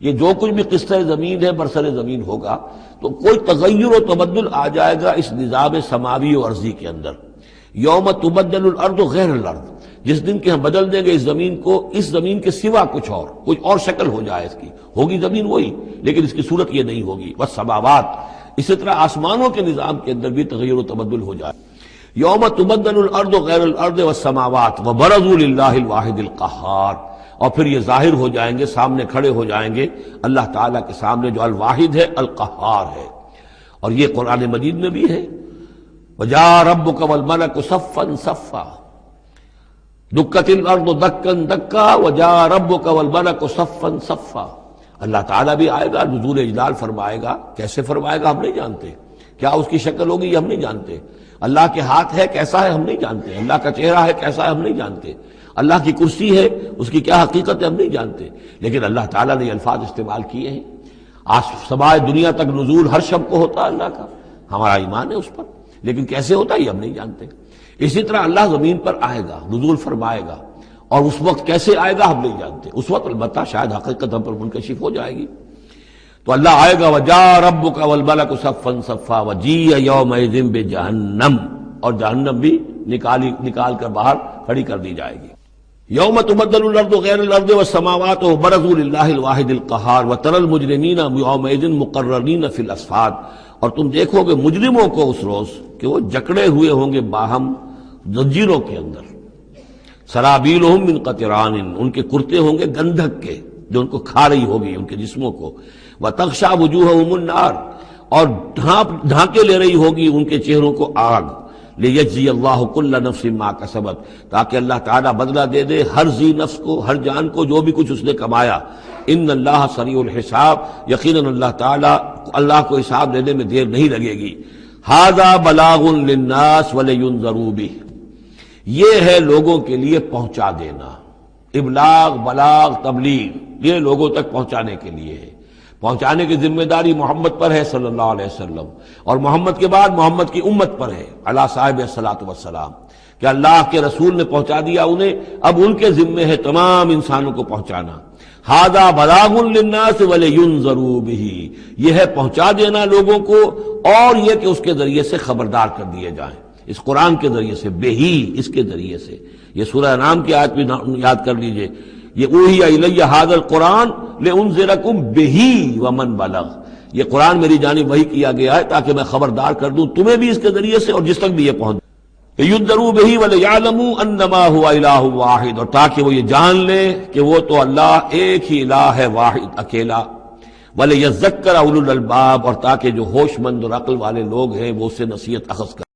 یہ جو کچھ بھی قصہ زمین ہے برسر زمین ہوگا تو کوئی تغیر و تبدل آ جائے گا اس نظام سماوی و ارضی کے اندر۔ یوم تبدل الارض غیر الارض، جس دن کے ہم بدل دیں گے اس زمین کو، اس زمین کے سوا کچھ اور شکل ہو جائے اس کی، ہوگی زمین وہی لیکن اس کی صورت یہ نہیں ہوگی۔ والسماوات، اسی طرح آسمانوں کے نظام کے اندر بھی تغیر و تبدل ہو جائے۔ یوم تبدل الارض غیر الارض والسماوات وبرزوا للہ الواحد القہار، اور پھر یہ ظاہر ہو جائیں گے، سامنے کھڑے ہو جائیں گے اللہ تعالیٰ کے سامنے جو الواحد ہے، القہار ہے۔ اور یہ قرآن مجید میں بھی ہے، وَجَاءَ رَبُّكَ وَالْمَلَكُ صَفًّا صَفًّا، دُكَّتِ الْأَرْضُ دَكًّا دَكًّا وَجَاءَ رَبُّكَ وَالْمَلَكُ صَفًّا صَفًّا۔ اللہ تعالیٰ بھی آئے گا، نزول اجلال فرمائے گا، کیسے فرمائے گا ہم نہیں جانتے، کیا اس کی شکل ہوگی یہ ہم نہیں جانتے، اللہ کے ہاتھ ہے کیسا ہے ہم نہیں جانتے، اللہ کا چہرہ ہے کیسا ہے ہم نہیں جانتے، اللہ کی کرسی ہے اس کی کیا حقیقت ہے ہم نہیں جانتے، لیکن اللہ تعالیٰ نے یہ الفاظ استعمال کیے ہیں۔ سمائے دنیا تک نزول ہر شب کو ہوتا ہے اللہ کا، ہمارا ایمان ہے اس پر، لیکن کیسے ہوتا ہے یہ ہم نہیں جانتے۔ اسی طرح اللہ زمین پر آئے گا، نزول فرمائے گا، اور اس وقت کیسے آئے گا ہم نہیں جانتے، اس وقت البتہ شاید حقیقت ہم پر منکشف ہو جائے گی۔ تو اللہ آئے گا وَجَاءَ رَبُّكَ وَالْمَلَكُ صَفًّا صَفًّا وَجِيءَ يَوْمَئِذٍ بِجَهَنَّمَ، اور جہنم بھی نکال کر باہر کھڑی کر دی جائے گی۔ یوم تبدل الارض غیر الارض والسماوات وبرزوا للہ الواحد القہار وتری المجرمین یومئذ مقرنین فی الاصفاد، اور تم دیکھو گے مجرموں کو اس روز کہ وہ جکڑے ہوئے ہوں گے باہم زنجیروں کے اندر، سرابیلہم من قطران، ان کے کرتے ہوں گے گندھک کے جو ان کو کھا رہی ہوگی ان کے جسموں کو، وتغشا وجوہہم النار، اور ڈھانکے لے رہی ہوگی ان کے چہروں کو آگ، لیجزی اللہ کل نفس ما کسبت، تاکہ اللہ تعالیٰ بدلہ دے دے ہر ذی نفس کو، ہر جان کو جو بھی کچھ اس نے کمایا۔ ان اللہ سریع الحساب، یقیناً اللہ تعالیٰ اللہ کو حساب دینے میں دیر نہیں لگے گی۔ ھذا بلاغ للناس ولینذروا بہ، یہ ہے لوگوں کے لیے پہنچا دینا۔ ابلاغ، بلاغ، تبلیغ، یہ لوگوں تک پہنچانے کے لیے ہے۔ پہنچانے کی ذمہ داری محمد پر ہے صلی اللہ علیہ وسلم، اور محمد کے بعد محمد کی امت پر ہے علی صاحب الصلاۃ والسلام، کہ اللہ کے رسول نے پہنچا دیا انہیں، اب ان کے ذمے ہے تمام انسانوں کو پہنچانا۔ ھذا بلاغ للناس ولینذروا بہ، یہ ہے پہنچا دینا لوگوں کو، اور یہ کہ اس کے ذریعے سے خبردار کر دیے جائیں، اس قرآن کے ذریعے سے، بہی، اس کے ذریعے سے۔ یہ سورہ انعام کی آیت بھی یاد کر لیجئے، یہ اوحی الی ھذا القرآن لانذرکم بہ ومن بلغ، یہ قرآن میری جانب وحی کیا گیا ہے تاکہ میں خبردار کر دوں تمہیں بھی اس کے ذریعے سے اور جس تک بھی یہ پہنچ، لینذروا بہ ولیعلموا انما هو الہ واحد، اور تاکہ وہ یہ جان لے کہ وہ تو اللہ ایک ہی الہ ہے، واحد، اکیلا، ولیذکر اولو الالباب، اور تاکہ جو ہوش مند اور عقل والے لوگ ہیں وہ اس سے نصیحت اخذ کریں۔